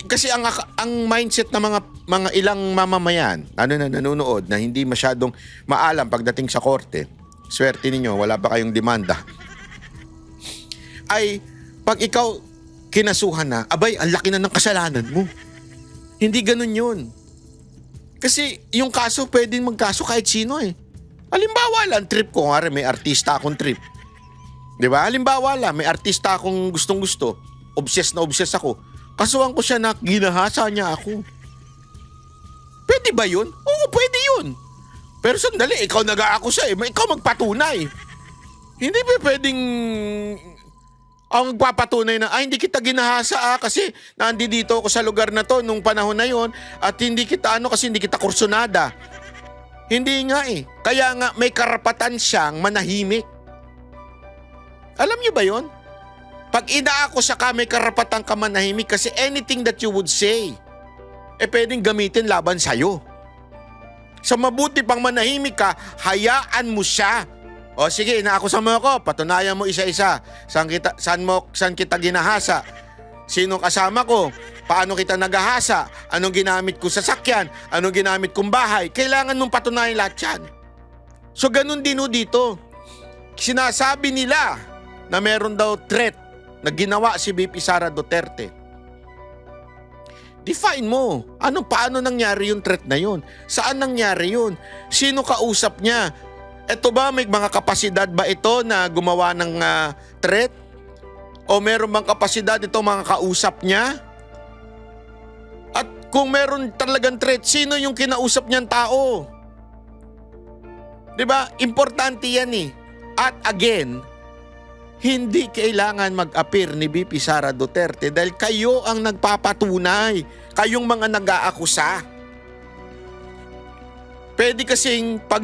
kasi ang mindset ng mga ilang mamamayan na nanonood na hindi masyadong maalam pagdating sa korte. Swerte ninyo, wala pa kayong demanda. Ay pag ikaw kinasuhan na, abay, ang laki na ng kasalanan mo. Hindi ganun 'yun. Kasi yung kaso pwedeng magkaso kahit sino eh. Halimbawa lang, trip ko, may artista akong trip. Di ba? Halimbawa lang, may artista akong gustong-gusto. Obsessed na obsessed ako. Kasuhan ko siya na ginahasa niya ako. Pwede ba yun? Oo, pwede yun. Pero sandali, ikaw nag-aakusa eh. Ikaw magpatunay. Hindi ba pwedeng ang magpapatunay na, hindi kita ginahasa kasi nandito ako sa lugar na to nung panahon na yon at hindi kita kasi hindi kita kursunada. Hindi nga eh. Kaya nga may karapatan siyang manahimik. Alam niyo ba yon? Pag inaakusa ka, may karapatan ka manahimik kasi anything that you would say, pwedeng gamitin laban sa'yo. Sa mabuti pang manahimik ka, hayaan mo siya. O sige, inaakusan mo ako, patunayan mo isa-isa. Saan kita ginahasa? Sino kasama ko? Paano kita nagahasa? Anong ginamit ko sa sakyan? Anong ginamit kong bahay? Kailangan mong patunayan lahat yan. So ganun din dito. Sinasabi nila na meron daw threat na ginawa si VP Sara Duterte. Define mo. Paano nangyari yung threat na yun? Saan nangyari yun? Sino kausap niya? Ito ba, may mga kapasidad ba ito na gumawa ng threat? O meron bang kapasidad ito mga kausap niya? At kung meron talagang threat, sino yung kinausap niyang tao? Diba? Importante yan eh. At again, hindi kailangan mag-appear ni VP Sara Duterte dahil kayo ang nagpapatunay. Kayong mga nag-aakusa. Pwede kasing pag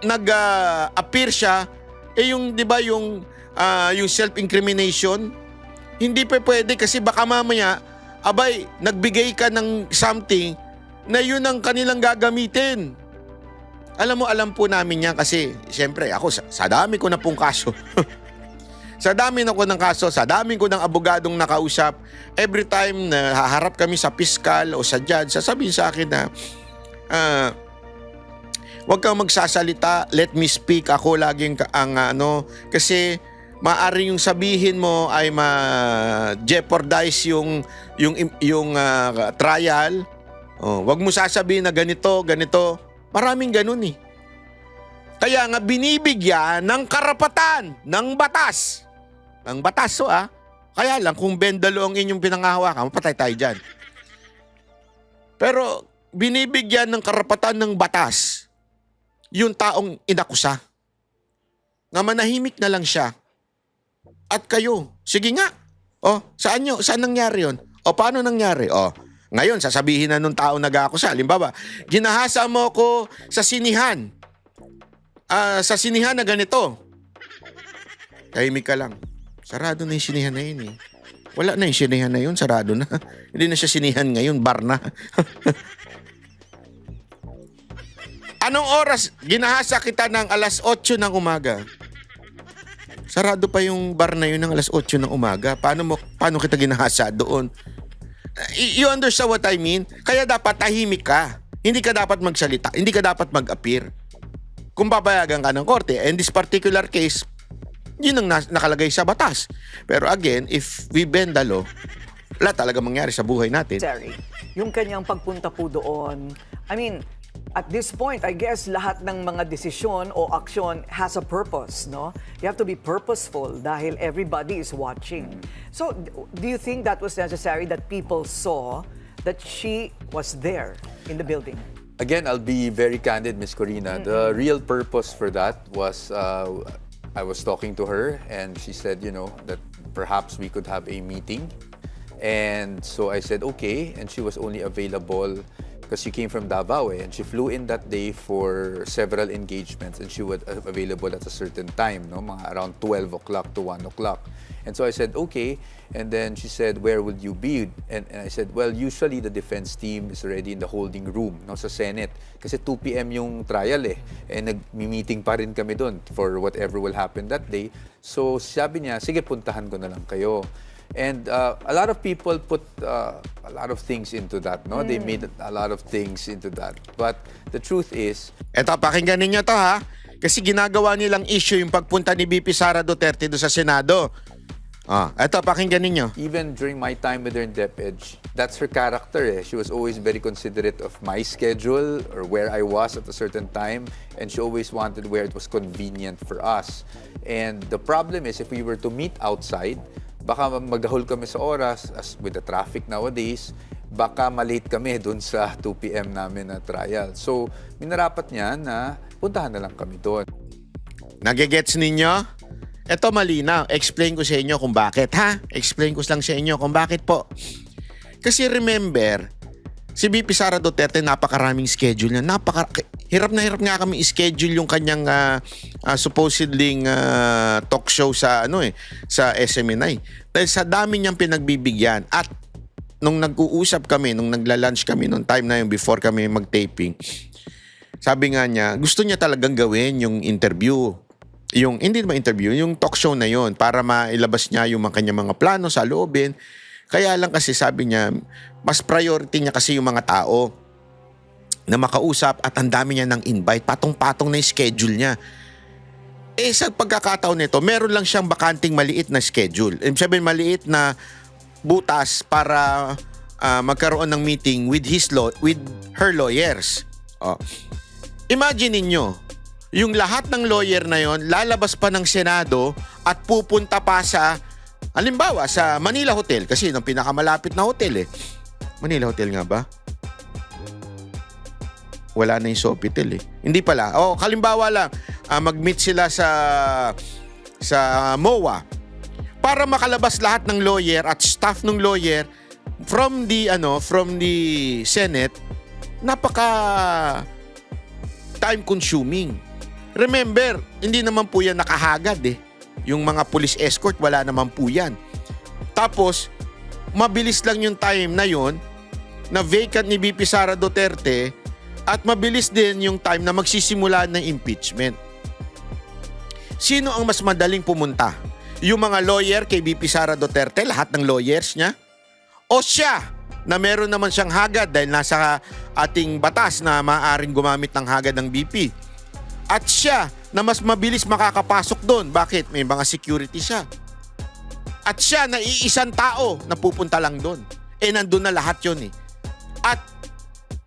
nag-appear siya, yung 'di ba yung self-incrimination, hindi pa pwede kasi baka mamaya abay nagbigay ka ng something na yun ang kanilang gagamitin. Alam po namin yan kasi siyempre ako sa dami ko na pong kaso. Sa dami na ko ng kaso, sa dami ko ng abogadong nakausap, every time na haharap kami sa piskal o sa judge, sasabihin sa akin na huwag kang magsasalita, let me speak. Ako laging kasi maaari yung sabihin mo ay ma-jeopardize yung trial. Huwag mo sasabihin na ganito. Maraming ganun eh. Kaya nga binibigyan ng karapatan ng batas. Ang batas Kaya lang kung bendalo ang inyong pinangahawakan, mapatay tayo dyan. Pero binibigyan ng karapatan ng batas yung taong inakusa. Nga manahimik na lang siya. At kayo, sige nga. Saan nangyari yun? Paano nangyari? Ngayon, sasabihin na nung taong nag-aakusa. Halimbawa, ginahasa mo ko sa sinihan. Sa sinihan na ganito. Tahimik ka lang. Sarado na yung sinihan na yun eh. Wala na yung sinihan na yun, sarado na. Hindi na siya sinihan ngayon, bar na. Anong oras ginahasa kita ng alas 8 ng umaga? Sarado pa yung bar na yun ng alas 8 ng umaga. Paano kita ginahasa doon? You understand what I mean? Kaya dapat tahimik ka. Hindi ka dapat magsalita. Hindi ka dapat mag-appear. Kung papayagan ka ng korte, in this particular case, yun ang nakalagay sa batas. Pero again, if we bend the law, wala talaga mangyari sa buhay natin. Terry, yung kanyang pagpunta po doon, I mean, at this point, I guess lahat ng mga desisyon o aksyon has a purpose, no? You have to be purposeful dahil everybody is watching. So, do you think that was necessary that people saw that she was there in the building? Again, I'll be very candid, Miss Corina. The real purpose for that was I was talking to her and she said, that perhaps we could have a meeting. And so I said, okay. And she was only available because she came from Davao and she flew in that day for several engagements and she was available at a certain time, mga around 12 o'clock to 1 o'clock. And so I said, okay. And then she said, where would you be? And I said, well, usually the defense team is already in the holding room, sa Senate. Kasi 2 p.m. yung trial eh. And nag-meeting pa rin kami doon for whatever will happen that day. So sabi niya, sige, puntahan ko na lang kayo. And a lot of people put a lot of things into that, no? They made a lot of things into that. But the truth is... Eto, pakinggan ninyo to ha. Kasi ginagawa nilang issue yung pagpunta ni VP Sara Duterte doon sa Senado. Eto, pakinggan ninyo. Even during my time with her in DepEd, that's her character eh. She was always very considerate of my schedule or where I was at a certain time. And she always wanted where it was convenient for us. And the problem is, if we were to meet outside, baka magdahol kami sa oras, as with the traffic nowadays, baka malate kami dun sa 2 p.m. namin na trial. So, minarapat niya na puntahan na lang kami doon. Nagigets ninyo? Ito malinaw. Explain ko sa inyo kung bakit, ha? Explain ko lang sa inyo kung bakit po. Kasi remember, si VP Sara Duterte, napakaraming schedule niya. Hirap na hirap nga kami i-schedule yung kanyang supposedly talk show sa sa SMNI. Dahil sa dami niyang pinagbibigyan. At nung nag-uusap kami, nung nagla-lunch kami nung time na yun before kami mag-taping, sabi nga niya, gusto niya talagang gawin yung interview. Hindi naman interview, yung talk show na yun para mailabas niya yung kanyang mga plano sa loobin. Kaya lang kasi sabi niya, mas priority niya kasi yung mga tao na makausap at ang dami niya ng invite, patong-patong na yung schedule niya. Sa pagkakataon nito, meron lang siyang bakanting maliit na schedule. Ibig sabihin, maliit na butas para magkaroon ng meeting with her lawyers. Imagine ninyo, yung lahat ng lawyer na yon lalabas pa ng Senado at pupunta pa sa, halimbawa, sa Manila Hotel. Kasi yun ang pinakamalapit na hotel Manila Hotel nga ba? Wala na yung Sofitel Hindi pala. Halimbawa lang, mag-meet sila sa MOA para makalabas lahat ng lawyer at staff ng lawyer from the Senate. Napaka time consuming. Remember, hindi naman po yan nakahagad Yung mga police escort, wala naman po yan. Tapos, mabilis lang yung time na yon na vacant ni VP Sara Duterte at mabilis din yung time na magsisimula ng impeachment. Sino ang mas madaling pumunta? Yung mga lawyer kay VP Sara Duterte, lahat ng lawyers niya? O siya na meron naman siyang hagad dahil nasa ating batas na maaaring gumamit ng hagad ng VP? At siya na mas mabilis makakapasok doon. Bakit? May mga security siya. At siya na iisang tao na pupunta lang doon. Nandun na lahat yun At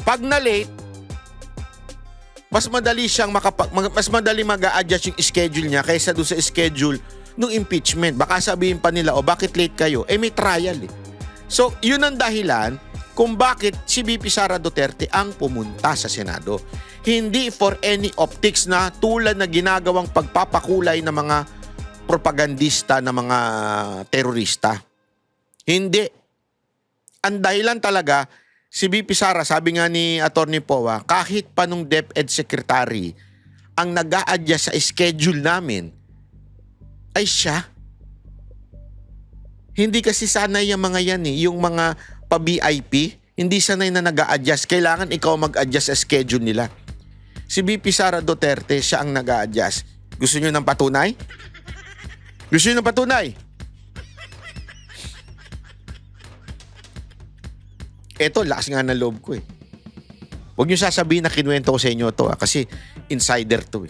pag na-late, mas madali mag-a-adjust yung schedule niya kaysa doon sa schedule ng impeachment. Baka sabihin pa nila, bakit late kayo? May trial So, yun ang dahilan kung bakit si VP Sara Duterte ang pumunta sa Senado. Hindi for any optics na tulad na ginagawang pagpapakulay ng mga propagandista na mga terorista. Hindi. Ang dahilan talaga, si VP Sara, sabi nga ni Atty. Poa, kahit pa nung DepEd Secretary, ang nag-a-adjust sa schedule namin ay siya. Hindi kasi sanay yung mga yan yung mga pa-VIP, hindi sanay na nag-a-adjust. Kailangan ikaw mag-adjust sa schedule nila. Si VP Sara Duterte, siya ang nag-a-adjust. Gusto nyo ng patunay? Gusto nyo ng patunay? Eto, lakas nga ng loob ko Huwag nyo sasabihin na kinuwento ko sa inyo to kasi insider to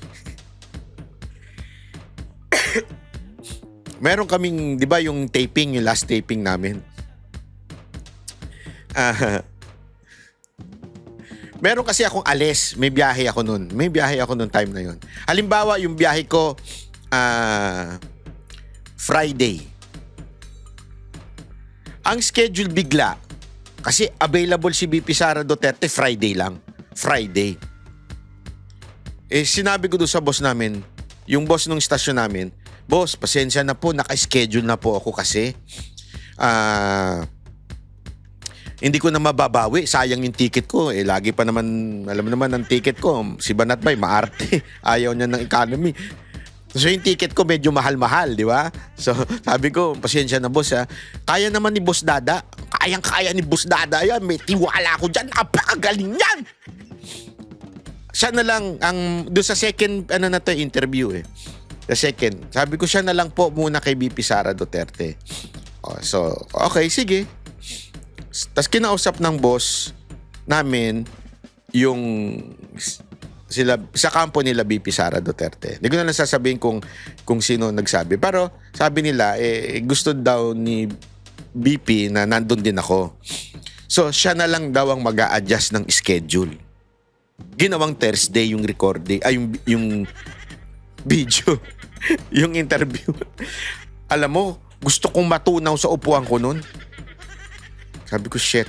Meron kaming, di ba yung taping, yung last taping namin? Meron kasi akong alis, may biyahe ako nun. May biyahe ako nun time na yun. Halimbawa, yung biyahe ko Friday. Ang schedule bigla, kasi available si VP Sara Duterte Friday lang. Friday. Sinabi ko doon sa boss namin, yung boss ng stasyon namin, boss, pasensya na po, naka-schedule na po ako kasi hindi ko na mababawi. Sayang yung ticket ko. Lagi pa naman, alam mo naman ang ticket ko, si Banat Bay, maarte. Ayaw niya ng economy. So yung ticket ko medyo mahal-mahal, di ba? So sabi ko, pasensya na boss Kaya naman ni Boss Dada. Kayang-kaya ni Boss Dada yan. May tiwala ko dyan. Napakagaling yan! Siya na lang, doon sa second, interview The second. Sabi ko siya na lang po muna kay VP Sara Duterte. So, okay, sige. Tapos kinausap ng boss namin yung sila sa kampo nila VP Sara Duterte. Hindi ko na lang sasabihin kung sino nagsabi. Pero sabi nila, gusto daw ni VP na nandun din ako. So, siya na lang daw ang mag-a-adjust ng schedule. Ginawang Thursday yung recording, yung video, yung interview. Alam mo, gusto kong matunaw sa upuan ko nun. Sabi ko, shit.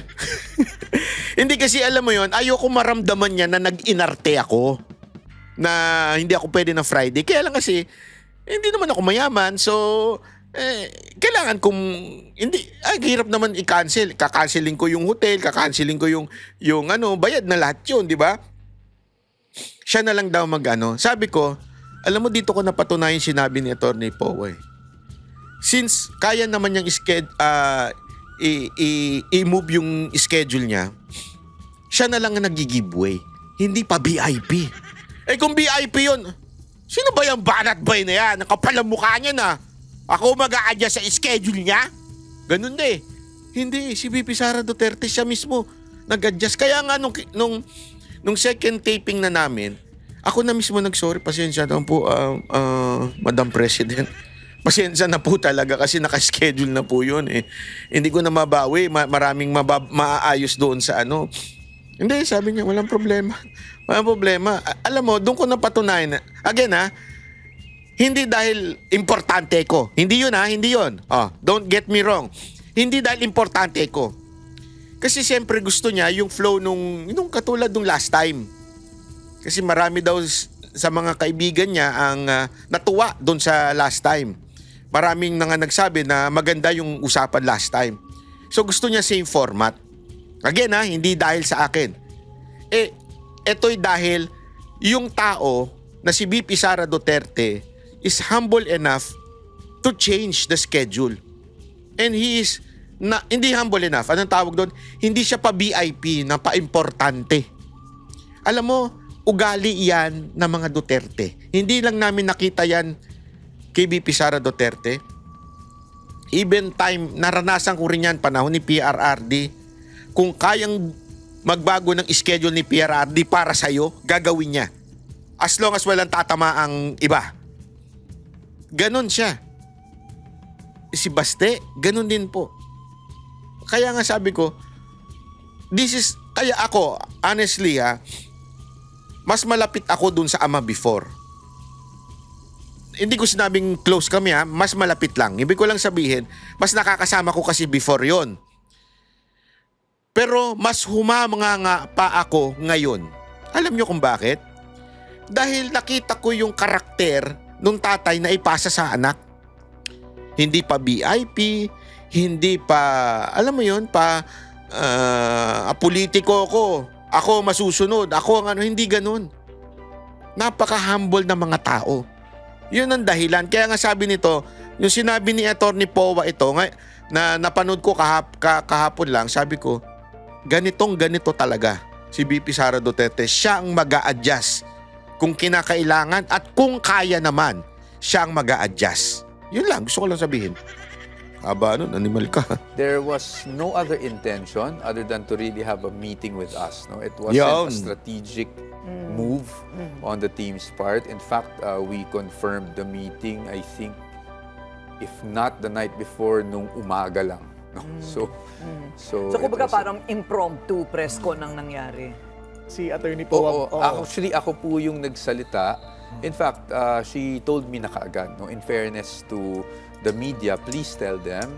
Hindi kasi alam mo yon, ayoko maramdaman niya na nag-inarte ako. Na hindi ako pwede na Friday. Kaya lang kasi, hindi naman ako mayaman. So, kailangan kung, hindi, hirap naman i-cancel. Kakanceling ko yung hotel, kakanceling ko yung bayad na lahat yun, di ba? Siya na lang daw Sabi ko, alam mo, dito ko napatunayan sinabi ni Atty. Poe. Since kaya naman niyang i-move yung schedule niya, siya na lang ang nag-giveaway. Hindi pa VIP. Kung VIP yun, sino ba yung Banat Bay na yan? Nakapal ang mukha niya na. Ako mag-a-adjust sa schedule niya? Ganun Hindi, si VP Sara Duterte siya mismo nag-adjust. Kaya nga nung second taping na namin, ako na mismo nag-sorry, pasensya na po, Madam President. Pasensya na po talaga kasi naka-schedule na po yun eh. Hindi ko na mabawi, maraming maaayos doon sa ano. Hindi, sabi niya, walang problema. Walang problema. Alam mo, doon ko napatunayan. Again hindi dahil importante ko. Hindi yun hindi yun. Don't get me wrong. Hindi dahil importante ko. Kasi siyempre gusto niya yung flow nung katulad nung last time. Kasi marami daw sa mga kaibigan niya ang natuwa doon sa last time. Maraming nga nagsabi na maganda yung usapan last time. So gusto niya same format. Again hindi dahil sa akin. Eto'y dahil yung tao na si VP Sara Duterte is humble enough to change the schedule. And he is hindi humble enough. Anong tawag doon? Hindi siya pa VIP na pa-importante. Alam mo, ugali yan ng mga Duterte. Hindi lang namin nakita yan kay VP Sara Duterte. Even time, naranasan ko rin yan panahon ni PRRD. Kung kayang magbago ng schedule ni PRRD para sa'yo, gagawin niya. As long as walang tatama ang iba. Ganon siya. Si Baste, ganon din po. Kaya nga sabi ko, kaya ako, honestly mas malapit ako dun sa ama before. Hindi ko sinabing close kami mas malapit lang. Ibig ko lang sabihin, mas nakakasama ko kasi before yon. Pero mas humanga nga pa ako ngayon. Alam niyo kung bakit? Dahil nakita ko yung karakter nung tatay na ipasa sa anak. Hindi pa VIP, hindi pa, alam mo yun, politiko ko. Ako masusunod, ako ang hindi ganun. Napaka-humble na mga tao. Yun ang dahilan. Kaya nga sabi nito, yung sinabi ni Atty. Powa ito, na napanood ko kahapon lang, sabi ko, ganito talaga si VP Sara Duterte. Siya ang mag-a-adjust kung kinakailangan at kung kaya naman, siya ang mag-a-adjust. Yun lang, gusto ko lang sabihin. Haba nun, animal ka. There was no other intention other than to really have a meeting with us. No, it wasn't Yun. a strategic move on the team's part. In fact, we confirmed the meeting, I think, if not the night before, nung umaga lang. No? So So it kumbaga was- parang impromptu press con ang nangyari. Si Attorney Oo, po, actually ako po yung nagsalita. In fact, she told me na kaagad, no, in fairness to the media, please tell them,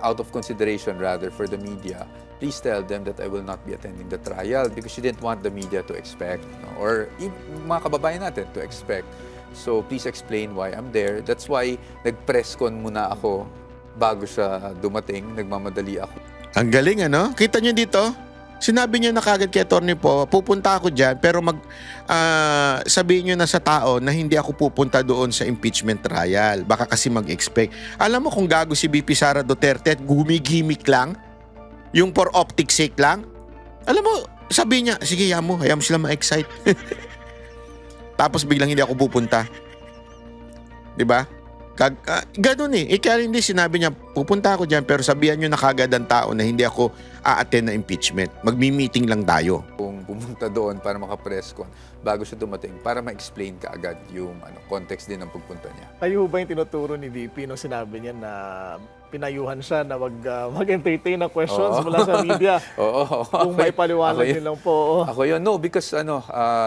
out of consideration rather for the media, please tell them that I will not be attending the trial because she didn't want the media to expect, no, or mga kababayan natin to expect. So please explain why I'm there. That's why nag-press con muna ako bago siya dumating, nagmamadali ako. Ang galing Kita nyo dito? Sinabi niya na kagad kay Atty. Po, pupunta ako dyan pero sabihin nyo na sa tao na hindi ako pupunta doon sa impeachment trial. Baka kasi mag-expect. Alam mo kung gago si VP Sara Duterte at gumigimik lang? Yung for optic sake lang? Alam mo, sabi niya, sige hayaan mo sila ma-excite. Tapos biglang hindi ako pupunta. Diba? Ganun kaya hindi sinabi niya, pupunta ako dyan pero sabihan nyo na kagad ang tao na hindi ako a-attend na impeachment. Magmi-meeting lang tayo. Kung pumunta doon para maka-press con bago siya dumating para ma-explain kaagad yung context din ng pagpunta niya. kayo ba yung tinuturo ni VP nung sinabi niya na pinayuhan siya na mag-entertain ng questions mula sa media? Oo. Kung may paliwanag din lang po. Ako yun. No, because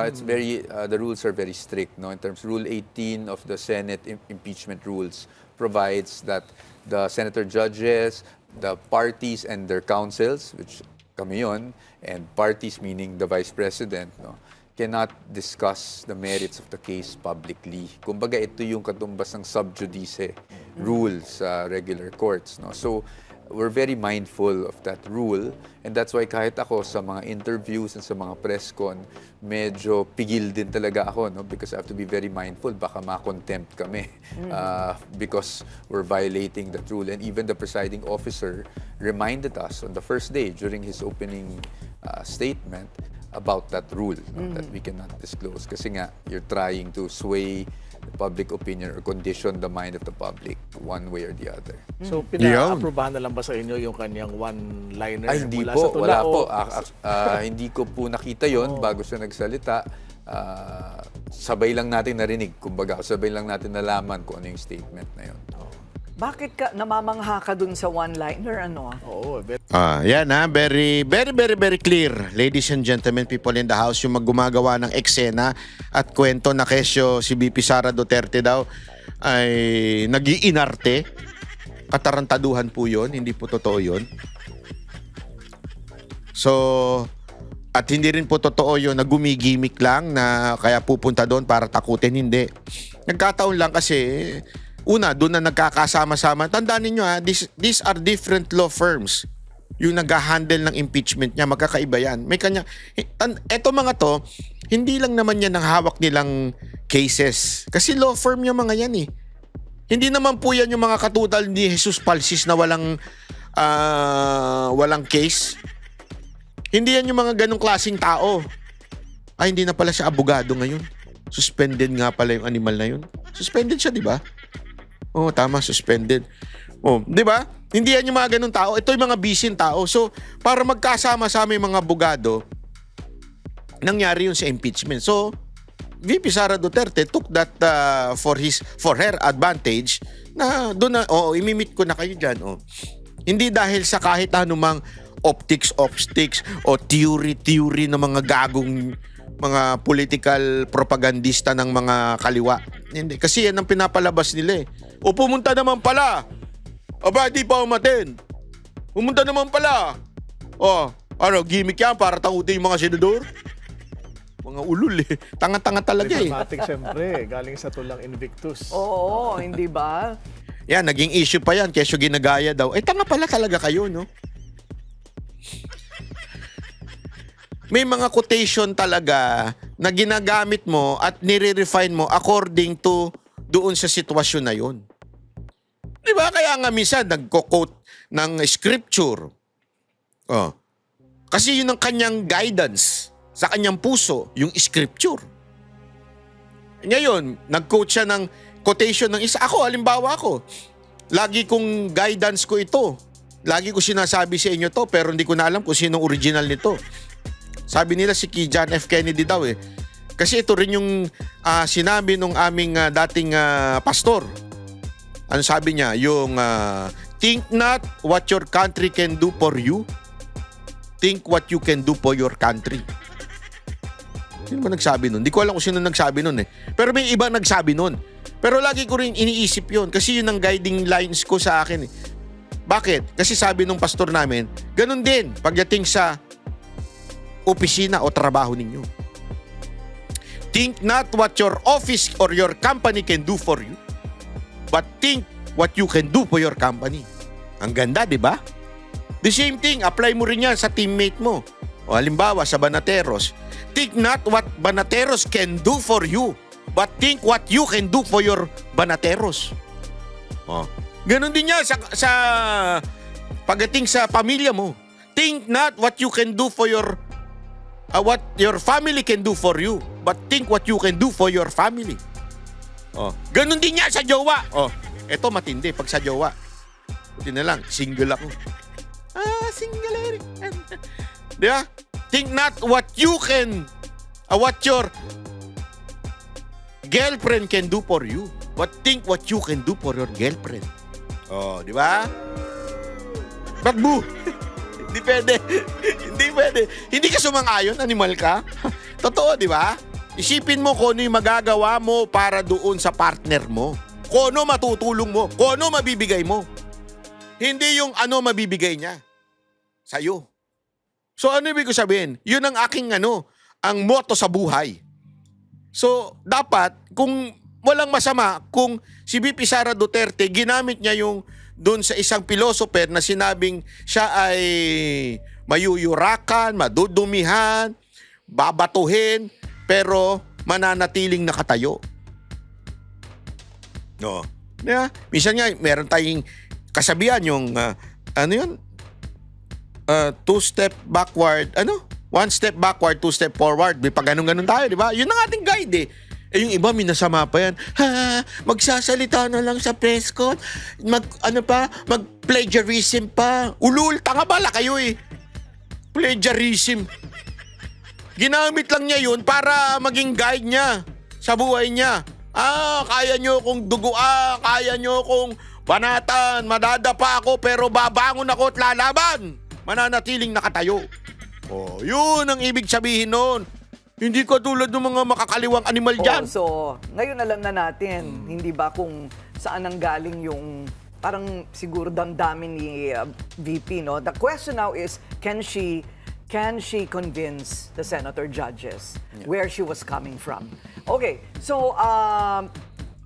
it's very, the rules are very strict. No? In terms, Rule 18 of the Senate impeachment rules provides that the senator judges, the parties and their counsels, which kami yun, and parties meaning the Vice President, no, cannot discuss the merits of the case publicly. Kumbaga, ito yung katumbas ng sub judice rules sa regular courts. No? So, we're very mindful of that rule, and that's why kahit ako sa mga interviews and sa mga press con, medyo pigil din talaga ako, no? Because I have to be very mindful, baka ma-contempt kami because we're violating that rule. And even the presiding officer reminded us on the first day during his opening statement about that rule, no? That we cannot disclose. Kasi nga, you're trying to sway the public opinion or condition the mind of the public one way or the other. So, pina-aprobahan na lang ba sa inyo yung kanyang one-liner Ay, hindi mula po. sa tula? Wala o- po. Hindi ko po nakita yon bago siya nagsalita. Sabay lang natin narinig. Kumbaga, sabay lang natin nalaman kung ano yung statement na yun. Bakit ka namamangha ka dun sa one-liner, ano? Oo, very Yan very, very, very, very clear. Ladies and gentlemen, people in the house, yung gumagawa ng eksena at kwento na kesyo si BP Sara Duterte daw ay nag-iinarte. Katarantaduhan po yun, hindi po totoo yun. So, at hindi rin po totoo yun na gumigimik lang na kaya pupunta doon para takutin, hindi. Nagkataon lang kasi, una, doon na nagkakasama-sama. Tandaan ninyo these are different law firms. Yung nag-handle ng impeachment niya, magkakaiba yan. May kanya, eto mga to, hindi lang naman yan ang hawak nilang cases. Kasi law firm yung mga yan eh. Hindi naman po yan yung mga katulad ni Jesus Palsis na walang case. Hindi yan yung mga ganong klaseng tao. Ay, hindi na pala siya abogado ngayon. Suspended nga pala yung animal na yun. Suspended siya, di ba? Oo, tama, suspended. Oh, di ba? Hindi yan yung mga ganong tao. Ito yung mga bisin tao. So, para magkasama-sama yung mga abogado, nangyari yun sa impeachment. So, VP Sara Duterte took that for her advantage na doon na, imimit ko na kayo dyan. Hindi dahil sa kahit anumang optics o theory ng mga gagong mga political propagandista ng mga kaliwa. Hindi. Kasi yan ang pinapalabas nila eh. O pumunta naman pala. Aba, di pa umaten. Pumunta naman pala. Gimmick yan para takutin yung mga senador? Mga ulul eh. Tanga-tanga talaga eh. dramatic syempre. Galing sa tulang Invictus. Oo, hindi ba? Yan, naging issue pa yan. Kesyo ginagaya daw. Tanga pala talaga kayo, no? May mga quotation talaga na ginagamit mo at nire-refine mo according to doon sa sitwasyon na yun. Di ba? Kaya nga minsan nagko-quote ng scripture. Kasi yun ang kanyang guidance sa kanyang puso, yung scripture. Ngayon, nag-quote siya ng quotation ng isa. Ako, halimbawa ako, lagi kong guidance ko ito. Lagi ko sinasabi sa inyo to, pero hindi ko na alam kung sino original nito. Sabi nila si John F. Kennedy daw eh. Kasi ito rin yung sinabi nung aming dating pastor. Ano sabi niya? Yung think not what your country can do for you. Think what you can do for your country. Sino ba nagsabi nun? Hindi ko alam kung sino nagsabi nun eh. Pero may iba nagsabi nun. Pero lagi ko rin iniisip yun. Kasi yun ang guiding lines ko sa akin eh. Bakit? Kasi sabi nung pastor namin, ganun din pagdating sa opisina o trabaho ninyo. Think not what your office or your company can do for you, but think what you can do for your company. Ang ganda, di ba? The same thing, apply mo rin yan sa teammate mo. O halimbawa, sa Banateros. Think not what Banateros can do for you, but think what you can do for your Banateros. Ganon din yan sa pagdating sa pamilya mo. Think not what you can do for what your family can do for you, but think what you can do for your family. Ganon din yan sa jowa. Eto matindi pag sa jowa. Buti na lang, single ako. Single lady. Di ba? Think not what you can, what your girlfriend can do for you, but think what you can do for your girlfriend. Di ba? Ba't boo? Hindi pwede. Hindi pwede. Hindi ka sumang-ayon, animal ka. Totoo, di ba? Isipin mo kung ano yung magagawa mo para doon sa partner mo. Kung ano matutulong mo. Kung ano mabibigay mo. Hindi yung ano mabibigay niya sa'yo. So ano ibig ko sabihin? Yun ang aking ang motto sa buhay. So dapat, kung walang masama, kung si VP Sara Duterte, ginamit niya yung doon sa isang philosopher na sinabing siya ay mayuyurakan, madudumihan, babatuhin, pero mananatiling nakatayo. No. Yeah. Minsan nga, meron tayong kasabihan yung, two-step backward, one step backward, two-step forward. May pag ganun-ganun tayo, di ba? Yun ang ating guide eh. Eh yung iba minasama pa yan. Ha, magsasalita na lang sa press con. Mag-plagiarism pa. Ulul, tanga bala kayo eh. Plagiarism. Ginamit lang niya yun para maging guide niya sa buhay niya. Kaya nyo kong kaya nyo kong banatan, madadapa ako pero babangon ako at lalaban. Mananatiling nakatayo. Yun ang ibig sabihin nun. Hindi ka tulad ng mga makakaliwang animal dyan. So, ngayon alam na natin, hindi ba kung saan ang galing yung parang siguro damdamin ni VP, no? The question now is, can she convince the senator judges where she was coming from? Okay, so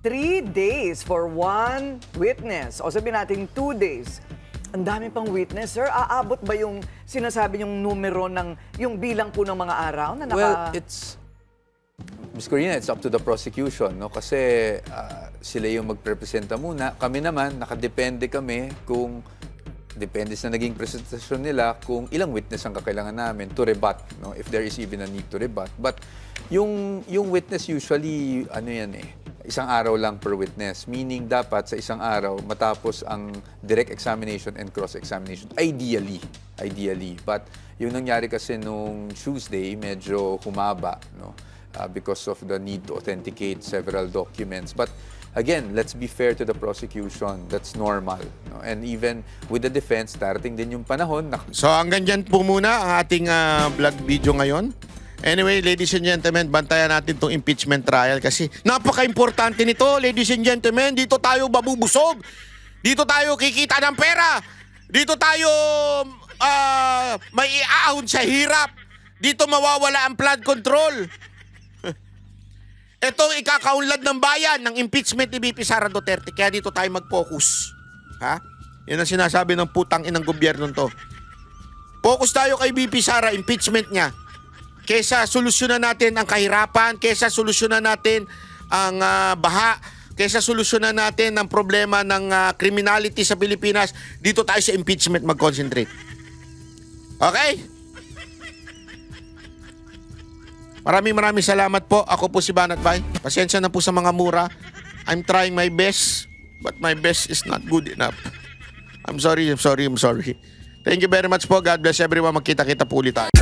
3 days for one witness, o sabihin natin 2 days. Ang dami pang witness, sir. Aabot ba yung sinasabi yung numero ng, yung bilang po ng mga araw na Well, Ms. Corina, it's up to the prosecution, no? Kasi sila yung magrepresenta muna. Kami naman, nakadepende kami kung, depende sa naging presentasyon nila, kung ilang witness ang kakailangan namin to rebut, no? If there is even a need to rebut. But yung witness usually, isang araw lang per witness. Meaning dapat sa isang araw matapos ang direct examination and cross-examination. Ideally. But yung nangyari kasi nung Tuesday, medyo humaba, no? Because of the need to authenticate several documents. But again, let's be fair to the prosecution. That's normal. No? And even with the defense, darating din yung panahon na... So hanggang dyan po muna ang ating vlog video ngayon. Anyway, ladies and gentlemen, bantayan natin itong impeachment trial kasi napaka-importante nito, ladies and gentlemen. Dito tayo babubusog. Dito tayo kikita ng pera. Dito tayo may iaahon sa hirap. Dito mawawala ang flood control. Itong ikakaunlad ng bayan ng impeachment ni VP Sara Duterte. Kaya dito tayo mag-focus. Ha? Yan ang sinasabi ng putang inang gobyerno to. Focus tayo kay VP Sara, impeachment niya. Kesa solusyonan natin ang kahirapan, kesa solusyonan natin ang baha, kesa solusyonan natin ang problema ng criminality sa Pilipinas, dito tayo sa impeachment mag-concentrate. Okay? Maraming salamat po. Ako po si Banat Bay. Pasensya na po sa mga mura. I'm trying my best, but my best is not good enough. I'm sorry. Thank you very much po. God bless everyone. Magkita-kita po ulit tayo.